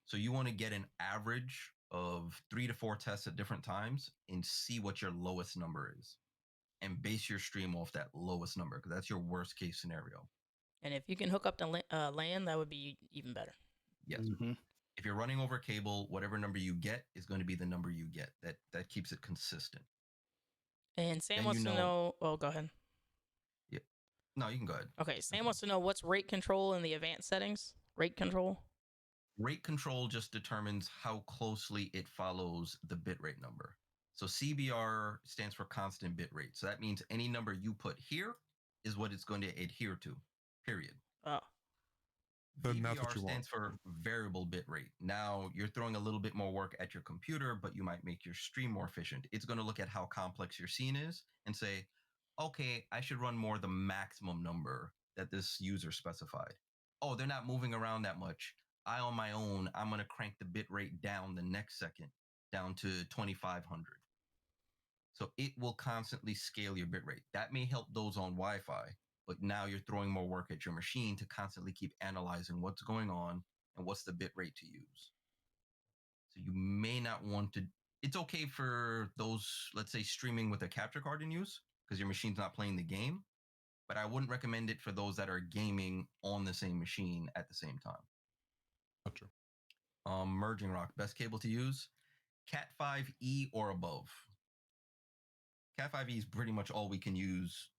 So you want to get an average of 3 to 4 tests at different times and see what your lowest number is. And base your stream off that lowest number because that's your worst case scenario. And if you can hook up to LAN, that would be even better. Yes. Mm-hmm. If you're running over cable, whatever number you get is going to be the number you get. That keeps it consistent. And Sam Then wants you to know- know. Oh, go ahead. Yeah. No, you can go ahead. Okay, Sam wants to know what's rate control in the advanced settings. Rate control. Rate control just determines how closely it follows the bitrate number. So CBR stands for constant bitrate. So that means any number you put here is what it's going to adhere to, period. Oh, Then that's what VBR you want. stands for variable bitrate. Now you're throwing a little bit more work at your computer, but you might make your stream more efficient. It's going to look at how complex your scene is and say, okay, I should run more the maximum number that this user specified. Oh, they're not moving around that much. On my own, I'm going to crank the bit rate down the next second, down to 2500. So it will constantly scale your bit rate. That may help those on Wi-Fi, but now you're throwing more work at your machine to constantly keep analyzing what's going on and what's the bit rate to use. So you may not want to. It's okay for those, let's say, streaming with a capture card in use because your machine's not playing the game, but I wouldn't recommend it for those that are gaming on the same machine at the same time. Gotcha. Merging Rock, best cable to use, Cat 5e or above. Cat 5e is pretty much all we can use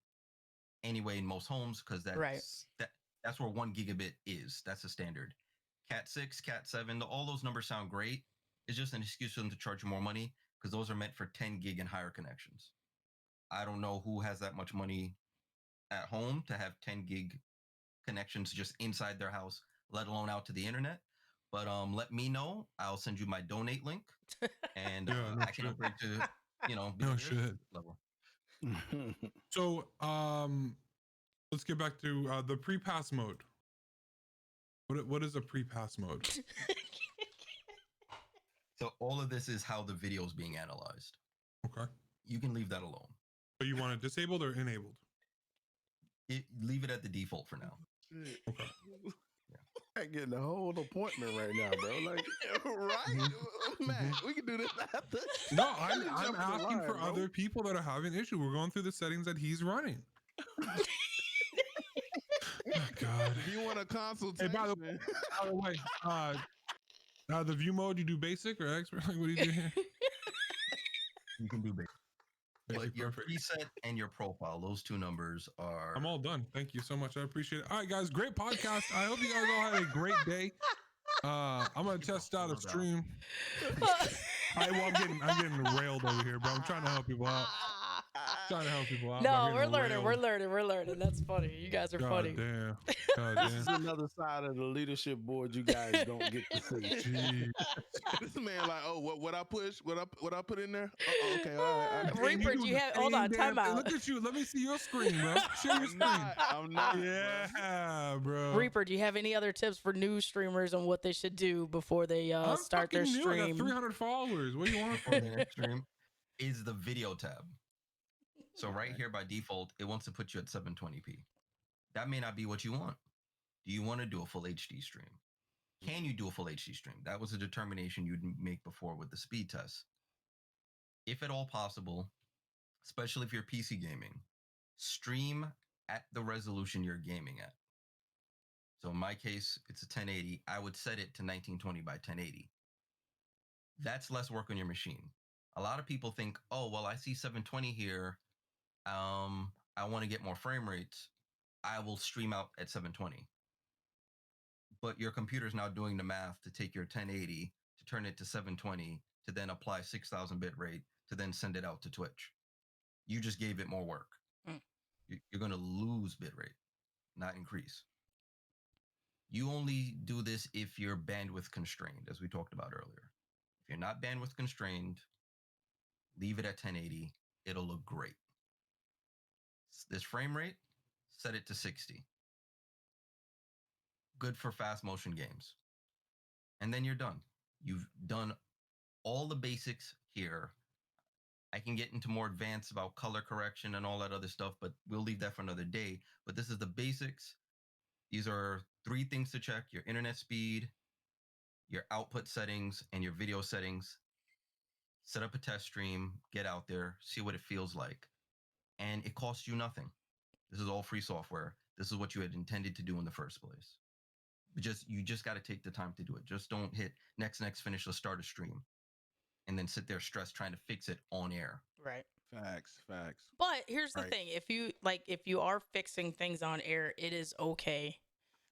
anyway in most homes because that's where 1 gigabit is. That's the standard. Cat 6, Cat 7, all those numbers sound great. It's just an excuse for them to charge you more money. because those are meant for 10 gig and higher connections. I don't know who has that much money at home to have 10 gig connections just inside their house, let alone out to the internet. But let me know. I'll send you my donate link, and Yeah, no I can shit. upgrade to be No on your shit. level. So let's get back to the pre-pass mode. What is a pre-pass mode? So all of this is how the video is being analyzed. Okay. You can leave that alone. So you want it disabled or enabled? Leave it at the default for now. Okay. I'm getting a whole appointment right now, bro. Like, Right, man. We can do this after. No, I'm Jump in the asking for line, bro. other people that are having issue. We're going through the settings that he's running. Oh, God. If you want a consultation, By the way, the view mode, you do basic or expert? Like, what do you do here? You can do basic. Basic, But your perfect. preset and your profile, those two numbers are. I'm all done. Thank you so much. I appreciate it. All right, guys, great podcast. I hope you guys all had a great day. I'm gonna test out a stream. All right, well, I'm getting railed over here, bro. I'm trying to help people out. Trying to help people out. but No, I'm we're getting learning. railed. We're learning. That's funny. You guys are God funny. damn. God this is damn. another side of the leadership board you guys don't get to see. Jeez. this man like, oh, what I push? What I put in there? Okay, all right. Damn, Reaper, you do do you the have? Hold same on, damn time thing. out. Look at you. Let me see your screen, bro. Share your screen. I'm not. bro. Yeah, bro. Reaper, do you have any other tips for new streamers on what they should do before they I'm start their fucking new. I got stream? 300 followers. What do you want For from the me? next stream is the video tab. So right here by default, it wants to put you at 720p. That may not be what you want. Do you want to do a full HD stream? Can you do a full HD stream? That was a determination you'd make before with the speed test. If at all possible, especially if you're PC gaming, stream at the resolution you're gaming at. So in my case, it's a 1080. I would set it to 1920 by 1080. That's less work on your machine. A lot of people think, oh, well, I see 720 here. I want to get more frame rates. I will stream out at 720. But your computer's now doing the math to take your 1080 to turn it to 720 to then apply 6,000 bit rate to then send it out to Twitch. You just gave it more work. Mm. You're going to lose bit rate, not increase. You only do this if you're bandwidth constrained, as we talked about earlier. If you're not bandwidth constrained, leave it at 1080. It'll look great. This frame rate, set it to 60. Good for fast motion games. And then you're done. You've done all the basics here. I can get into more advanced about color correction and all that other stuff, but we'll leave that for another day. But this is the basics. These are 3 things to check: your internet speed, your output settings, and your video settings. Set up a test stream, get out there, see what it feels like. And it costs you nothing. This is all free software. This is what you had intended to do in the first place. You just got to take the time to do it. Just don't hit next, finish, let's start a stream, and then sit there stressed trying to fix it on air. Right. Facts. But here's the Right. thing: if you are fixing things on air, it is okay.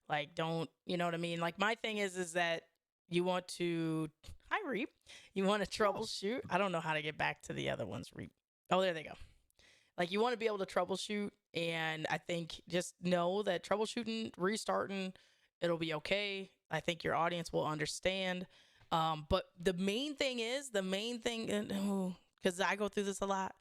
Like, don't, you know what I mean? Like, my thing is that you want to. Hi, Reap. You want to troubleshoot. I don't know how to get back to the other ones, Reap. Oh, there they go. Like, you want to be able to troubleshoot, and I think just know that troubleshooting, restarting, it'll be okay. I think your audience will understand. But the main thing, because I go through this a lot,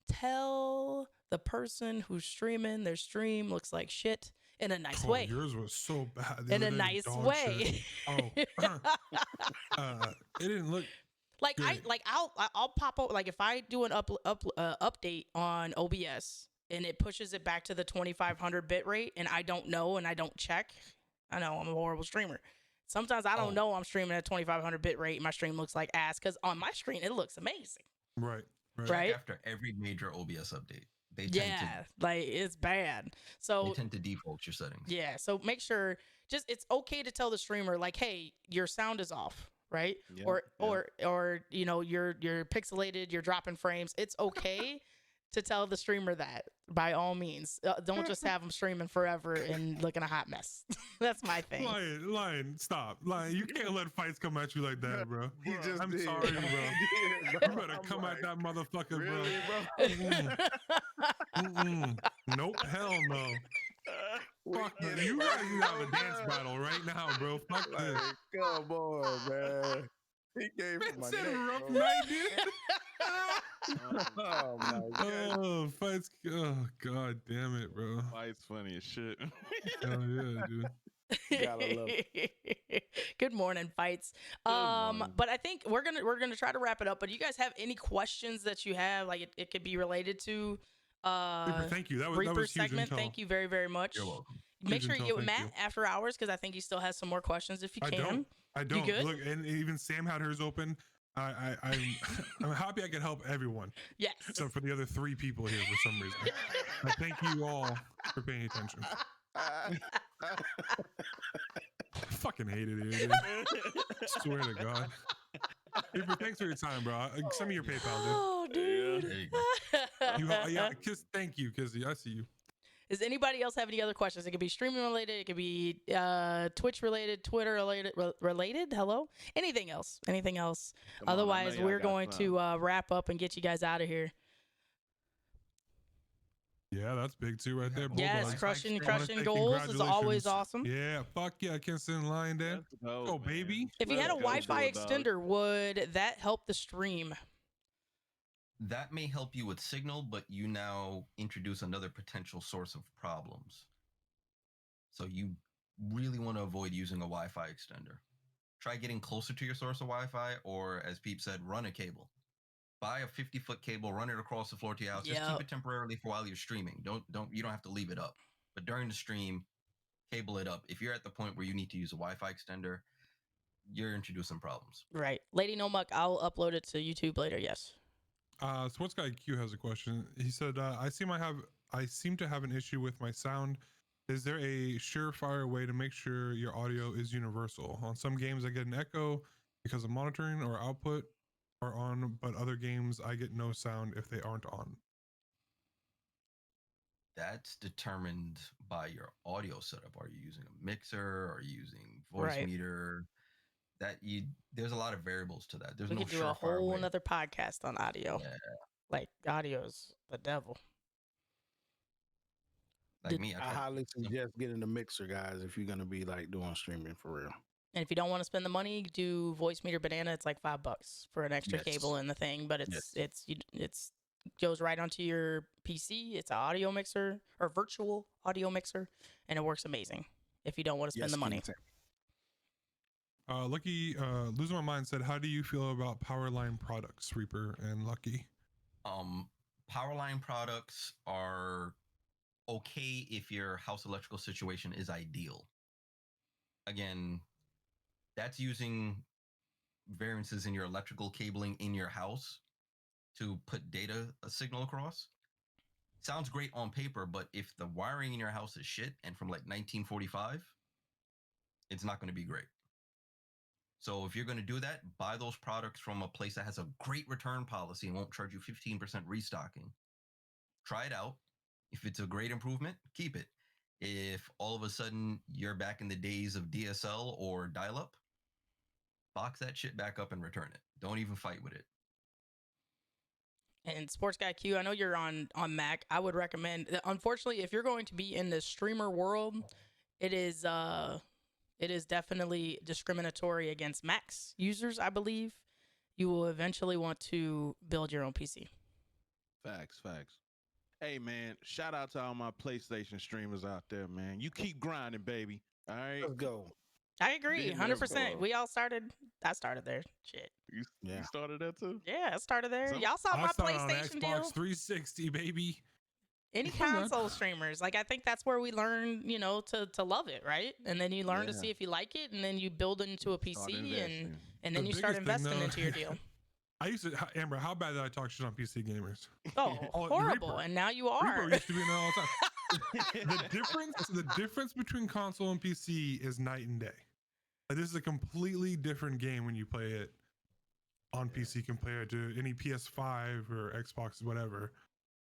tell the person who's streaming their stream looks like shit in a nice way. Yours was so bad. The In a other day, nice dog way. shit. Oh, it didn't look. Like Good. I'll pop up, like if I do an update on OBS and it pushes it back to the 2500 bit rate and I don't know and I don't check. I know I'm a horrible streamer. Sometimes I don't know I'm streaming at 2500 bit rate and my stream looks like ass, because on my screen it looks amazing. Right. Right. After every major OBS update, they Like it's bad. So tend to default your settings. yeah, so make sure, just, it's okay to tell the streamer like, hey, your sound is off, right? Yeah, Or you know, you're pixelated, you're dropping frames. It's okay to tell the streamer that, by all means. Don't just have them streaming forever and looking a hot mess. That's my thing. Lion, stop. Lion, you can't let fights come at you like that, bro. He just I'm did. sorry, bro. He did, You bro. better I'm come like, at that motherfucker, really, bro. Mm-mm. Nope, hell no. Fuck no. get it, You bro. guys need to have a So dance bad. battle right now, bro. Fuck this. Like, come on, man. He came Man for my said neck, rough bro. night, dude. Oh my god. Oh, fights. Oh, god damn it, bro. Fight's funny as shit. Hell yeah, dude. Gotta love Good morning, fights. morning. But I think we're gonna try to wrap it up. But do you guys have any questions that you have? Like it could be related to Reaper, thank you. That was Reaper's huge segment. intel. Thank you very, very much. You're welcome. Make Huge sure you intel, get with thank Matt you. after hours because I think he still has some more questions if you I can. don't. good? Look, and even Sam had hers open. I'm happy I could help everyone, Yes. except for the other 3 people here for some reason. I thank you all for paying attention. I fucking hated it, dude. Swear to God. Reaper, thanks for your time, bro. Send me your PayPal, Oh, dude. There you go. dude. Yeah, thank you, Kizzy. I see you. Does anybody else have any other questions? It could be streaming related. It could be Twitch related, Twitter related. Hello? Anything else? Anything else? Come on, I know Otherwise, y'all we're got going some. to wrap up and get you guys out of here. Yeah, that's big too, right there. Yes, Bulldogs. crushing I wanna say goals is always congratulations. awesome. Yeah, fuck yeah, Kinston Lion Den. Let's go, Oh, man. baby. If you had a Let's go, Wi-Fi Bulldog. extender, would that help the stream? That may help you with signal, but you now introduce another potential source of problems. So you really want to avoid using a Wi-Fi extender. Try getting closer to your source of Wi-Fi, or as Peep said, run a cable. Buy a 50-foot cable, run it across the floor to your house. Just Yep. keep it temporarily for while you're streaming. You don't have to leave it up. But during the stream, cable it up. If you're at the point where you need to use a Wi-Fi extender, you're introducing problems. Right. Lady No Muck, I'll upload it to YouTube later, yes. Sports Guy Q has a question. He said, I seem to have an issue with my sound. Is there a surefire way to make sure your audio is universal? On some games I get an echo because of monitoring or output are on, but other games I get no sound if they aren't on. That's determined by your audio setup. Are you using a mixer? Are you using voice Right. meter? There's a lot of variables to that. There's We no could do a surefire whole way. another podcast on audio. Yeah. Like audio's the devil. Like Did- me, I highly suggest getting the mixer, guys, if you're gonna be like doing streaming for real. And if you don't want to spend the money, do voice meter banana. It's like $5 for an extra Yes. cable in the thing, but Yes. it's goes right onto your PC. It's an audio mixer or virtual audio mixer, and it works amazing. If you don't want to spend the money, Lucky, losing my mind said, how do you feel about Powerline products, Reaper and Lucky? Powerline products are okay if your house electrical situation is ideal. Again, that's using variances in your electrical cabling in your house to put data signal across. Sounds great on paper, but if the wiring in your house is shit and from like 1945, it's not going to be great. So if you're going to do that, buy those products from a place that has a great return policy and won't charge you 15% restocking. Try it out. If it's a great improvement, keep it. If all of a sudden you're back in the days of DSL or dial-up, box that shit back up and return it. Don't even fight with it. and Sports Guy Q, I know you're on Mac. I would recommend. Unfortunately, if you're going to be in the streamer world, it is definitely discriminatory against Macs users. I believe you will eventually want to build your own PC. Facts. Hey, man, shout out to all my PlayStation streamers out there, man. You keep grinding, baby. All right? Let's go. I agree, Been there 100%. before. We all started. I started there. Shit. You Yeah. started that too? Yeah, I started there. So- Y'all saw my I started on PlayStation Xbox deal. 360, baby. Any Come on. console streamers, like I think that's where we learn, to love it, right? And then you learn to Yeah. see if you like it, and then you build it into a Start PC, and investing. then The you start biggest thing, investing though- into your deal. I used to, Amber, how bad did I talk shit on PC gamers? Oh, Oh, horrible! Reaper. And now you Reaper are. used to be in there all the time. The difference between console and PC is night and day. Like, this is a completely different game when you play it on PC compared to any PS5 or Xbox, whatever.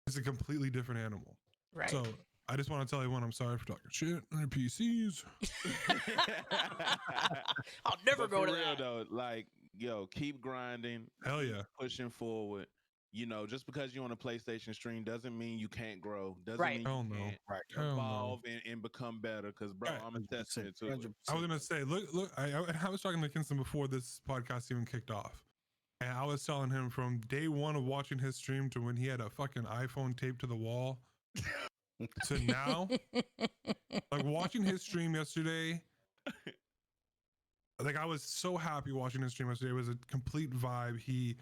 is a completely different animal. Right. So I just want to tell everyone I'm sorry for talking shit on their PCs. I'll never But go for to real that. though, like, yo, keep grinding. Hell keep yeah. pushing forward. You know, just because you're on a PlayStation stream doesn't mean you can't grow. Doesn't Right. mean Hell you no. can't Right. Hell no. evolve and become better. Because, bro, Right. I'm a testament to it. 100%. I was gonna say, look. I was talking to Kinston before this podcast even kicked off, and I was telling him from day one of watching his stream to when he had a fucking iPhone taped to the wall to now, like watching his stream yesterday. Like I was so happy watching his stream yesterday. It was a complete vibe. He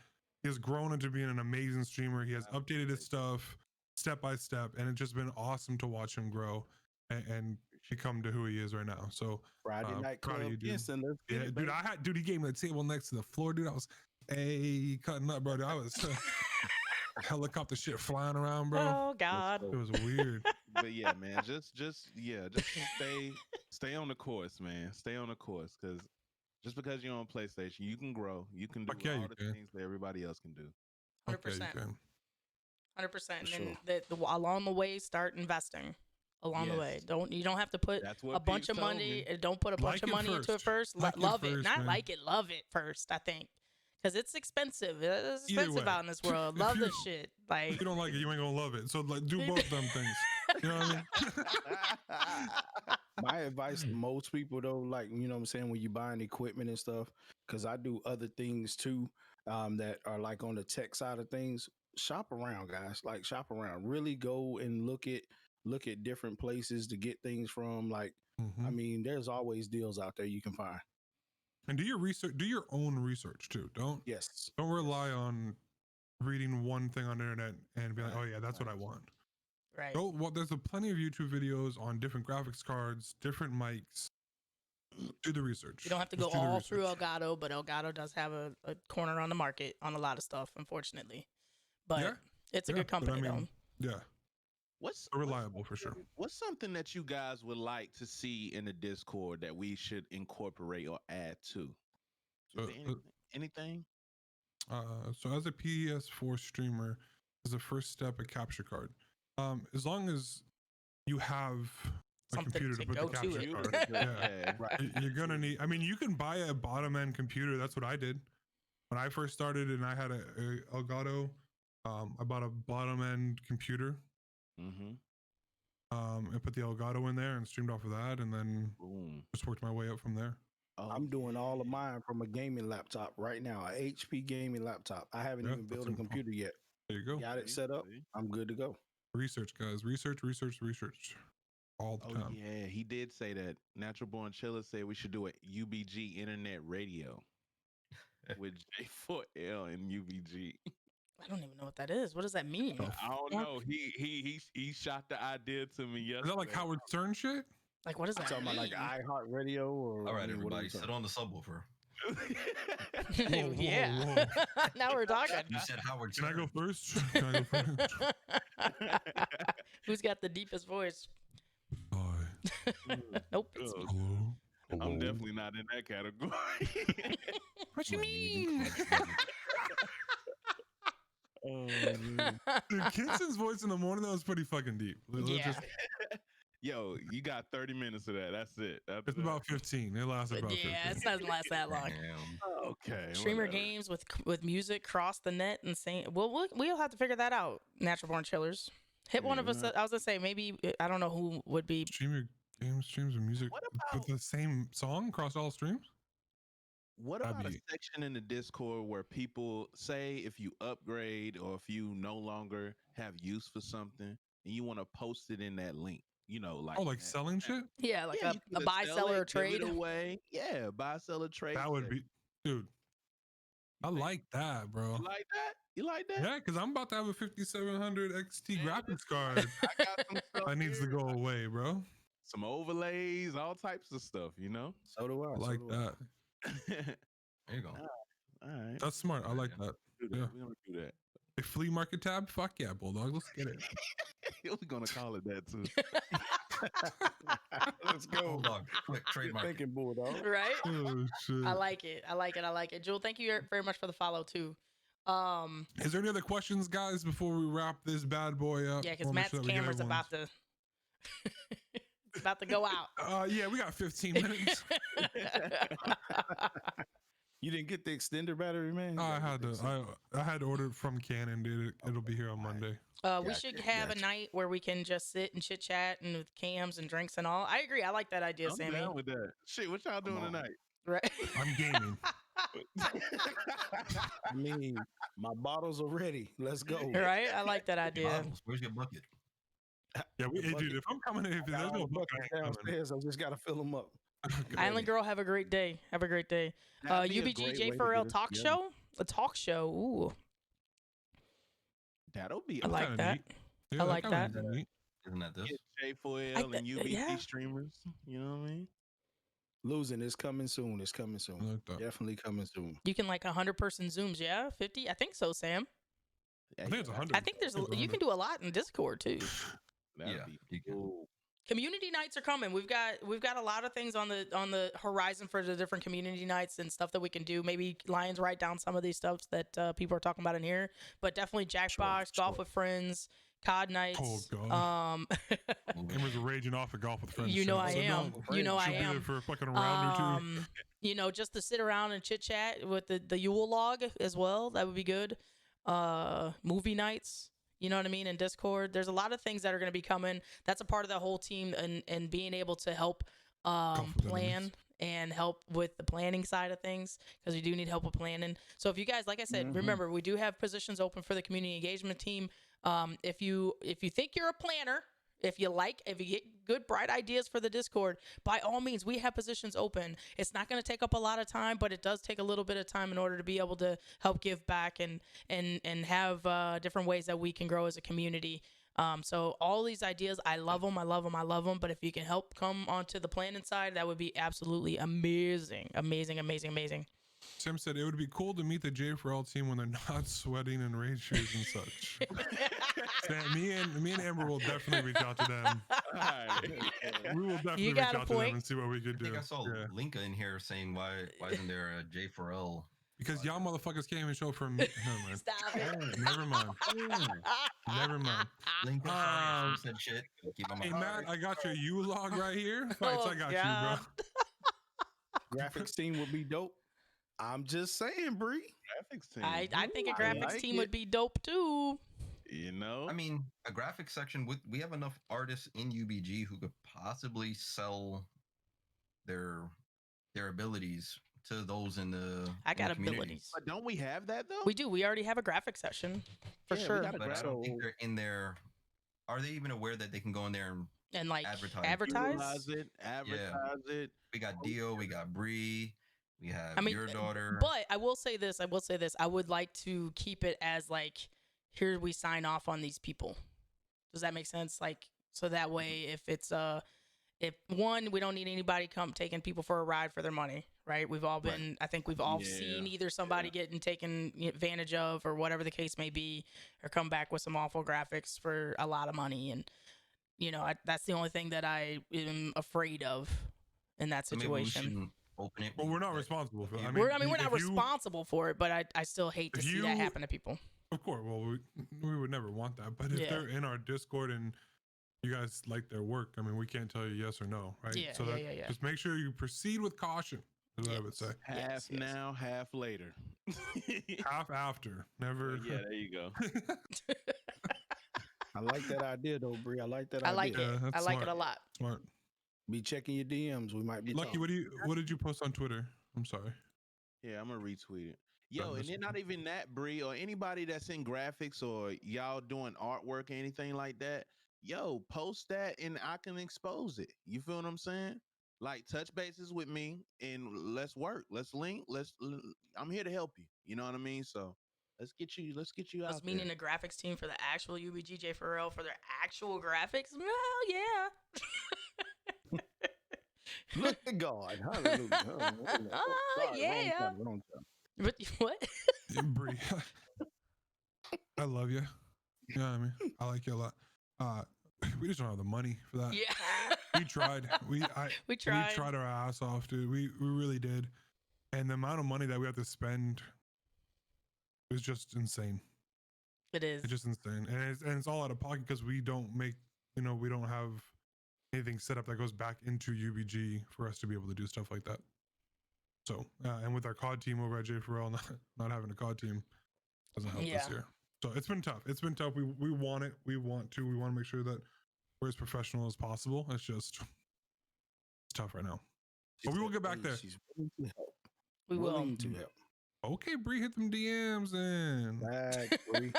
has grown into being an amazing streamer. He has updated his stuff step by step, and it's just been awesome to watch him grow and become to who he is right now. So Friday night proud of club you, dude. Kinston, let's get Yeah, it, dude, baby. he gave me the table next to the floor, dude. I was cutting up, bro. Dude, I was helicopter shit flying around, bro. Oh God. It was weird. But yeah, man, just stay on the course, man. Stay on the course, because just because you're on PlayStation, you can grow. You can do Fuck yeah, all you the can. things that everybody else can do. 100%. 100%. For And along the way, start investing. Along the way, Yes. you don't have to put That's what a bunch Peeps of told money. me. Don't put a bunch Like of it money into it first. first. Like it Love it, first, not man. like it. Love it first. I think because it's expensive. It's Either expensive way. out in this world. If Love you- this shit. If Like you don't like it, you ain't gonna love it. So like, do both them things. You know what I mean? My advice to most people though, like, you know what I'm saying, when you buying equipment and stuff, because I do other things too, that are like on the tech side of things. Shop around, guys. Like shop around. Really go and look at different places to get things from. Like, Mhm. I mean, there's always deals out there you can find. And do your research. Do your own research too. Don't Yes. rely on reading one thing on the internet and be like, Right, oh yeah, that's what I right. want. right. Go. Well, there's a plenty of YouTube videos on different graphics cards, different mics. Do the research. You don't have to Just go do the all through research. Elgato, but Elgato does have a corner on the market on a lot of stuff, unfortunately. But Yeah. it's a Yeah, good but I company mean, Yeah, What's reliable for sure. What's something that you guys would like to see in the Discord that we should incorporate or add to? So, Is there anything? So as a PS4 streamer, as a first step, a capture card. As long as you have a Something computer to to put go the to capture it. card. Yeah. Yeah. Right. You're gonna need. I mean, you can buy a bottom end computer. That's what I did when I first started, and I had a Elgato. I bought a bottom end computer. Mm-hmm. And put the Elgato in there and streamed off of that, and then Boom. just worked my way up from there. Oh, I'm doing all of mine from a gaming laptop right now, a HP gaming laptop. I haven't Yeah, even that's built a computer yet. There you go. Got it see, set up. see. I'm good to go. Research, guys. Research all the Oh time. yeah, he did say that. Natural Born Chiller said we should do a UBG internet radio with J4L and UBG. I don't even know what that is. What does that mean? Oh, I don't know. He shot the idea to me yesterday. Is that like Howard Stern shit? Like, what does I'm that talking about like mean? iHeartRadio or All right, I mean, what are everybody, we sit talking- on the subwoofer. Whoa, yeah. whoa. Now we're talking. You said Howard Can I go Stern. first? Can I go first? Who's got the deepest voice? Hi. Nope. It's me. Hello. I'm definitely not in that category. What you Might even mean? correct me. Oh, man. Dude, Kinson's voice in the morning, that was pretty fucking deep. Let's Yeah. just- Yo, you got 30 minutes of that. That's it. That's it's it. about 15. It lasted about 15. Yeah, it doesn't last that long. Damn. Okay. Streamer whatever. games with music cross the net and saying, we'll have to figure that out. Natural Born Chillers. Hit one of us. Yeah. I was gonna say maybe I don't know who would be. Stream your games, streams, and music What with about- the same song across all streams? What That'd about be- a section in the Discord where people say if you upgrade or if you no longer have use for something and you want to post it in that link? You know, like Oh, like that- selling shit? Yeah, like Yeah, a you can buy, sell sell, or it, give it trade. away. Yeah, buy, sell, or trade. That would section. be, dude. I think- like that, bro. You like that? You like that? Yeah, because I'm about to have a 5700 XT Yeah, graphics card I got some stuff that needs to here. go away, bro. Some overlays, all types of stuff. You know. So do I. I so like do I. that. There you go. All right. That's smart. I like that. Do that. yeah. We're gonna do that. A flea market tab? Fuck yeah, Bulldog. Let's get it. We're gonna call it that too. Let's go. Bulldog, quick Good trademark. thinking, Bulldog. Right? Oh, shit. I like it. I like it. I like it. Jewel, thank you very much for the follow too. Is there any other questions, guys, before we wrap this bad boy up? Yeah, because We'll make Matt's sure that we get camera's everyone's- about to it's about to go out. Yeah, we got 15 minutes. You didn't get the extender battery, man? You I gotta had get the to. extender. I had to order it from Canon, dude. It'll be here on Monday. We Gotcha, should have gotcha. a night where we can just sit and chit chat and with cams and drinks and all. I agree. I like that idea, I'm Sammy. down with that. Shit, what y'all doing on. tonight? Right. I'm gaming. I mean, my bottles are ready. Let's go. Right. I like that idea. Bottles, where's your bucket? Yeah, The dude. bucket- If I'm coming, if I got there's all no the book, I buckets ain't coming. downstairs. I just gotta fill them up. Island Girl, have a great day. Have a great day. That'd be a UBG great J way to Pharrell get us talk together. show. A talk show. Ooh, That'll be. I like kinda that. neat. Yeah, I like kinda that. neat. Isn't that this? Get J4L I and th- UBC yeah. streamers. You know what I mean? Losing is coming soon. It's coming I soon. like that. Definitely coming soon. You can like 100-person Zooms. Yeah, 50. I think so, Sam. I think it's 100. I think there's I think it's you can 100. do a lot in Discord too. That'd Yeah, be you can. cool. Community nights are coming. We've got a lot of things on the horizon for the different community nights and stuff that we can do. Maybe Lions write down some of these stuff that people are talking about in here, but definitely Jackbox, golf with friends, COD nights. Oh, God. Ooh. Amber's raging off at golf with friends. You know so- I so am. no, You know I she'll be there am. for a fucking round or two. You know, just to sit around and chit chat with the Yule log as well. That would be good. Movie nights. You know what I mean? In Discord, there's a lot of things that are going to be coming. That's a part of the whole team and being able to help with plan enemies. and help with the planning side of things, because we do need help with planning. So if you guys, like I said, Mhm. remember, we do have positions open for the community engagement team. If you think you're a planner, if you get good bright ideas for the Discord, by all means, we have positions open. It's not going to take up a lot of time, but it does take a little bit of time in order to be able to help give back and have different ways that we can grow as a community. So all these ideas, I love them. But if you can help come onto the planning side, that would be absolutely amazing. Tim said it would be cool to meet the J4L team when they're not sweating in raid shoes and such. Sam, me and Amber will definitely reach out to them. We will definitely You reach got a out to them point. and see what we I could do. think I saw Yeah. Linka in here saying why isn't there a J4L? Because y'all motherfuckers can't even show for me. Never mind. Stop it. Never mind. Never mind. Linka, sorry, I should've said shit. Keep on my Hey Matt, I got your U log right here. Fights, Oh, I got God. you, Graphics team would be dope. I'm just saying, Bree. Graphics team. I think a Ooh, I graphics like team it. would be dope too. You know, I mean, a graphics section with we have enough artists in UBG who could possibly sell their abilities to those in the I in got the community. abilities. but don't we have that though? We do. We already have a graphics section for Yeah, we sure. got a But I don't think So- they're in there. Are they even aware that they can go in there and And like Advertise. advertise. Utilize it, advertise it. we got Dio, we got Bree, we have I mean, your daughter. But I will say this. I would like to keep it as like, here we sign off on these people. Does that make sense? Like, so that way, if it's if one, we don't need anybody come taking people for a ride for their money, right? We've all been, I think we've all seen Yeah. either somebody getting taken advantage of or whatever the case may be, or come back with some awful graphics for a lot of money. And, you know, that's the only thing that I am afraid of in that So maybe we situation. shouldn't open it. Well, we're not with- responsible for that. I We're not if you- responsible for it, but I still hate to if see that you- happen to people. Of course, well, we would never want that. But if Yeah. they're in our Discord and you guys like their work, I mean, we can't tell you yes or no, right? Yeah, so yeah. just make sure you proceed with caution, is what I would say. Half Yes, yes. now, half later. Half after, never. Yeah, there you go. I like that idea though, Bree. I like that I idea. like Yeah, it. that's I like it smart. a lot. Smart. Be checking your DMs. We might be Lucky, talking. what did you post on Twitter? I'm sorry. Yeah, I'm gonna retweet it. Right, Yo, and that's then not even that, Bree, or anybody that's in graphics or y'all doing artwork or anything like that. Yo, post that and I can expose it. You feel what I'm saying? Like touch bases with me and let's work. Let's link. I'm here to help you. You know what I mean? So let's get you I was out meaning there. a graphics team for the actual UBGJ for real for their actual graphics. Well, yeah. Look at God. Hallelujah. Hallelujah. Sorry, Yeah. wrong time. But what? Yeah, Bree, I love you. You know what I mean? I like you a lot. We just don't have the money for that. Yeah. We tried. We We tried. tried our ass off, dude. We really did. And the amount of money that we have to spend is just insane. It is. It's just insane, and it's all out of pocket because we don't make, we don't have anything set up that goes back into UBG for us to be able to do stuff like that. So, and with our COD team over at J Pharrell not having a COD team doesn't help this year. So it's been tough. It's been tough. We want it. We want to make sure that we're as professional as possible. It's just it's tough right now. But we will get back there. She's willing to help. We will. Willing to help. Okay, Bree, hit them DMs and Back, Bree.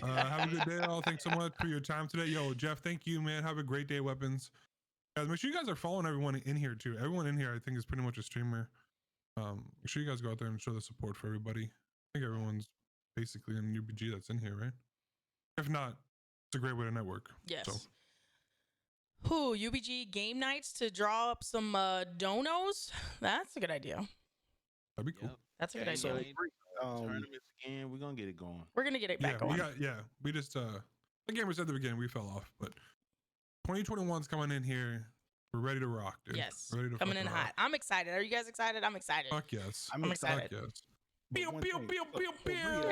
have a good day, all. Thanks so much for your time today. Yo, Jeff, thank you, man. Have a great day, Weapons. Guys, make sure you guys are following everyone in here too. Everyone in here, I think, is pretty much a streamer. Make sure you guys go out there and show the support for everybody. I think everyone's basically in UBG that's in here, right? If not, it's a great way to network. Yes. So. UBG game nights to draw up some donos. That's a good idea. That'd be cool. Yep. That's a good idea. So, tournaments again, we're gonna get it going. We're gonna get it back going. We just like Amber said at the beginning, we fell off, but 2021's coming in here. We're ready to rock, dude. Yes. Ready to coming in hot. I'm excited. Are you guys excited? I'm excited. Fuck yes. I'm excited. Fuck yes. I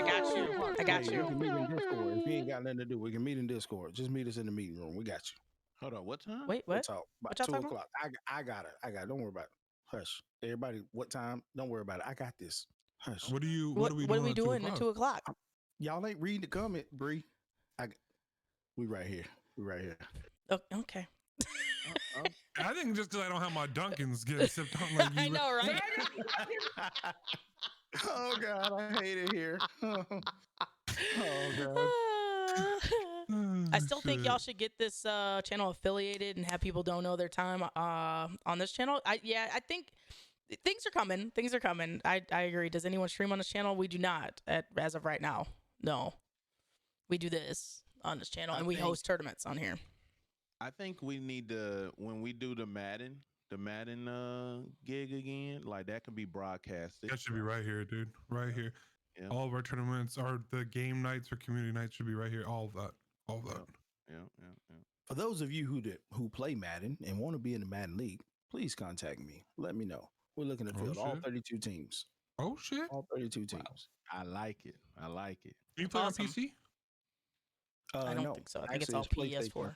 got you. I got you. We can meet in Discord. If you ain't got nothing to do, we can meet in Discord. Just meet us in the meeting room. We got you. Hold on, what time? Wait, We'll what? talk What about y'all 2 talking o'clock. I got it. Don't worry about it. Hush. Everybody, what time? Don't worry about it. I got this. Hush. What are we doing at 2 o'clock? Y'all ain't reading the comment, Bree. We right here. Oh, okay. I think just because I don't have my Dunkins getting sipped on like you. I know, right? Oh God, I hate it here. Oh God. I still think y'all should get this channel affiliated and have people don't know their time on this channel. I think things are coming. I agree. Does anyone stream on this channel? We do not as of right now. No, we do this on this channel and we host tournaments on here. I think we need to, when we do the Madden gig again, like that can be broadcasted. That should be right here, dude. Right here. Yeah. All of our tournaments, the game nights or community nights should be right here. All of that. Yeah. For those of you who play Madden and want to be in the Madden League, please contact me. Let me know. We're looking to field all 32 teams. Oh shit! All 32 teams. Wow. I like it. Can you play awesome. on PC? I don't think so. I think it's all PS4.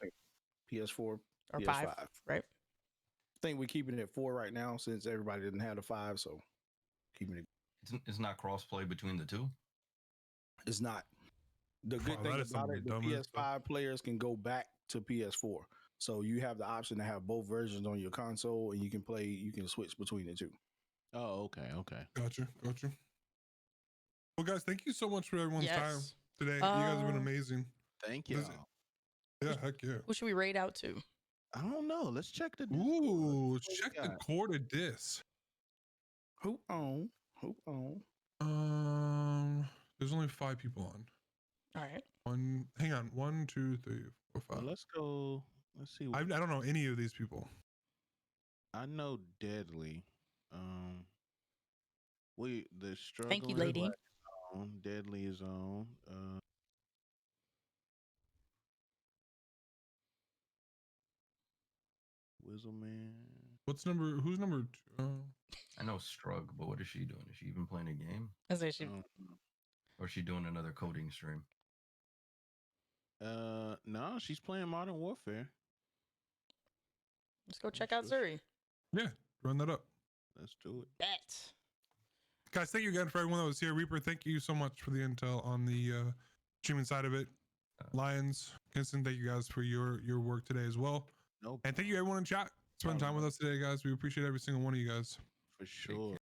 PS4 Or PS5. 5, right? I think we're keeping it at 4 right now since everybody didn't have the 5, so keeping it. It's not cross-play between the two? It's not. The good thing about it, the PS5 players can go back to PS4. So you have the option to have both versions on your console and you can switch between the two. Oh, okay. Gotcha. Well, guys, thank you so much for everyone's time today. You guys have been amazing. Thank you. Yeah, heck yeah. Who should we raid out to? I don't know. Let's check the Discord. Ooh, check the core to dis. Who on? There's only 5 people on. All right. Hang on. 1, 2, 3, 4, 5. Well, let's go. Let's see. I don't know any of these people. I know Deadly. The struggle. Thank you, lady. Deadly is on. Whizzleman. Who's number 2? I know Strug, but what is she doing? Is she even playing a game? Or is she doing another coding stream? No, she's playing Modern Warfare. Let's go check out Zuri. Yeah, run that up. Let's do it. Bet. Guys, thank you again for everyone that was here. Reaper, thank you so much for the intel on the streaming side of it. Lions, Kinston, thank you guys for your work today as well. Nope. And thank you everyone in chat. Spend time with us today, guys. We appreciate every single one of you guys. For sure.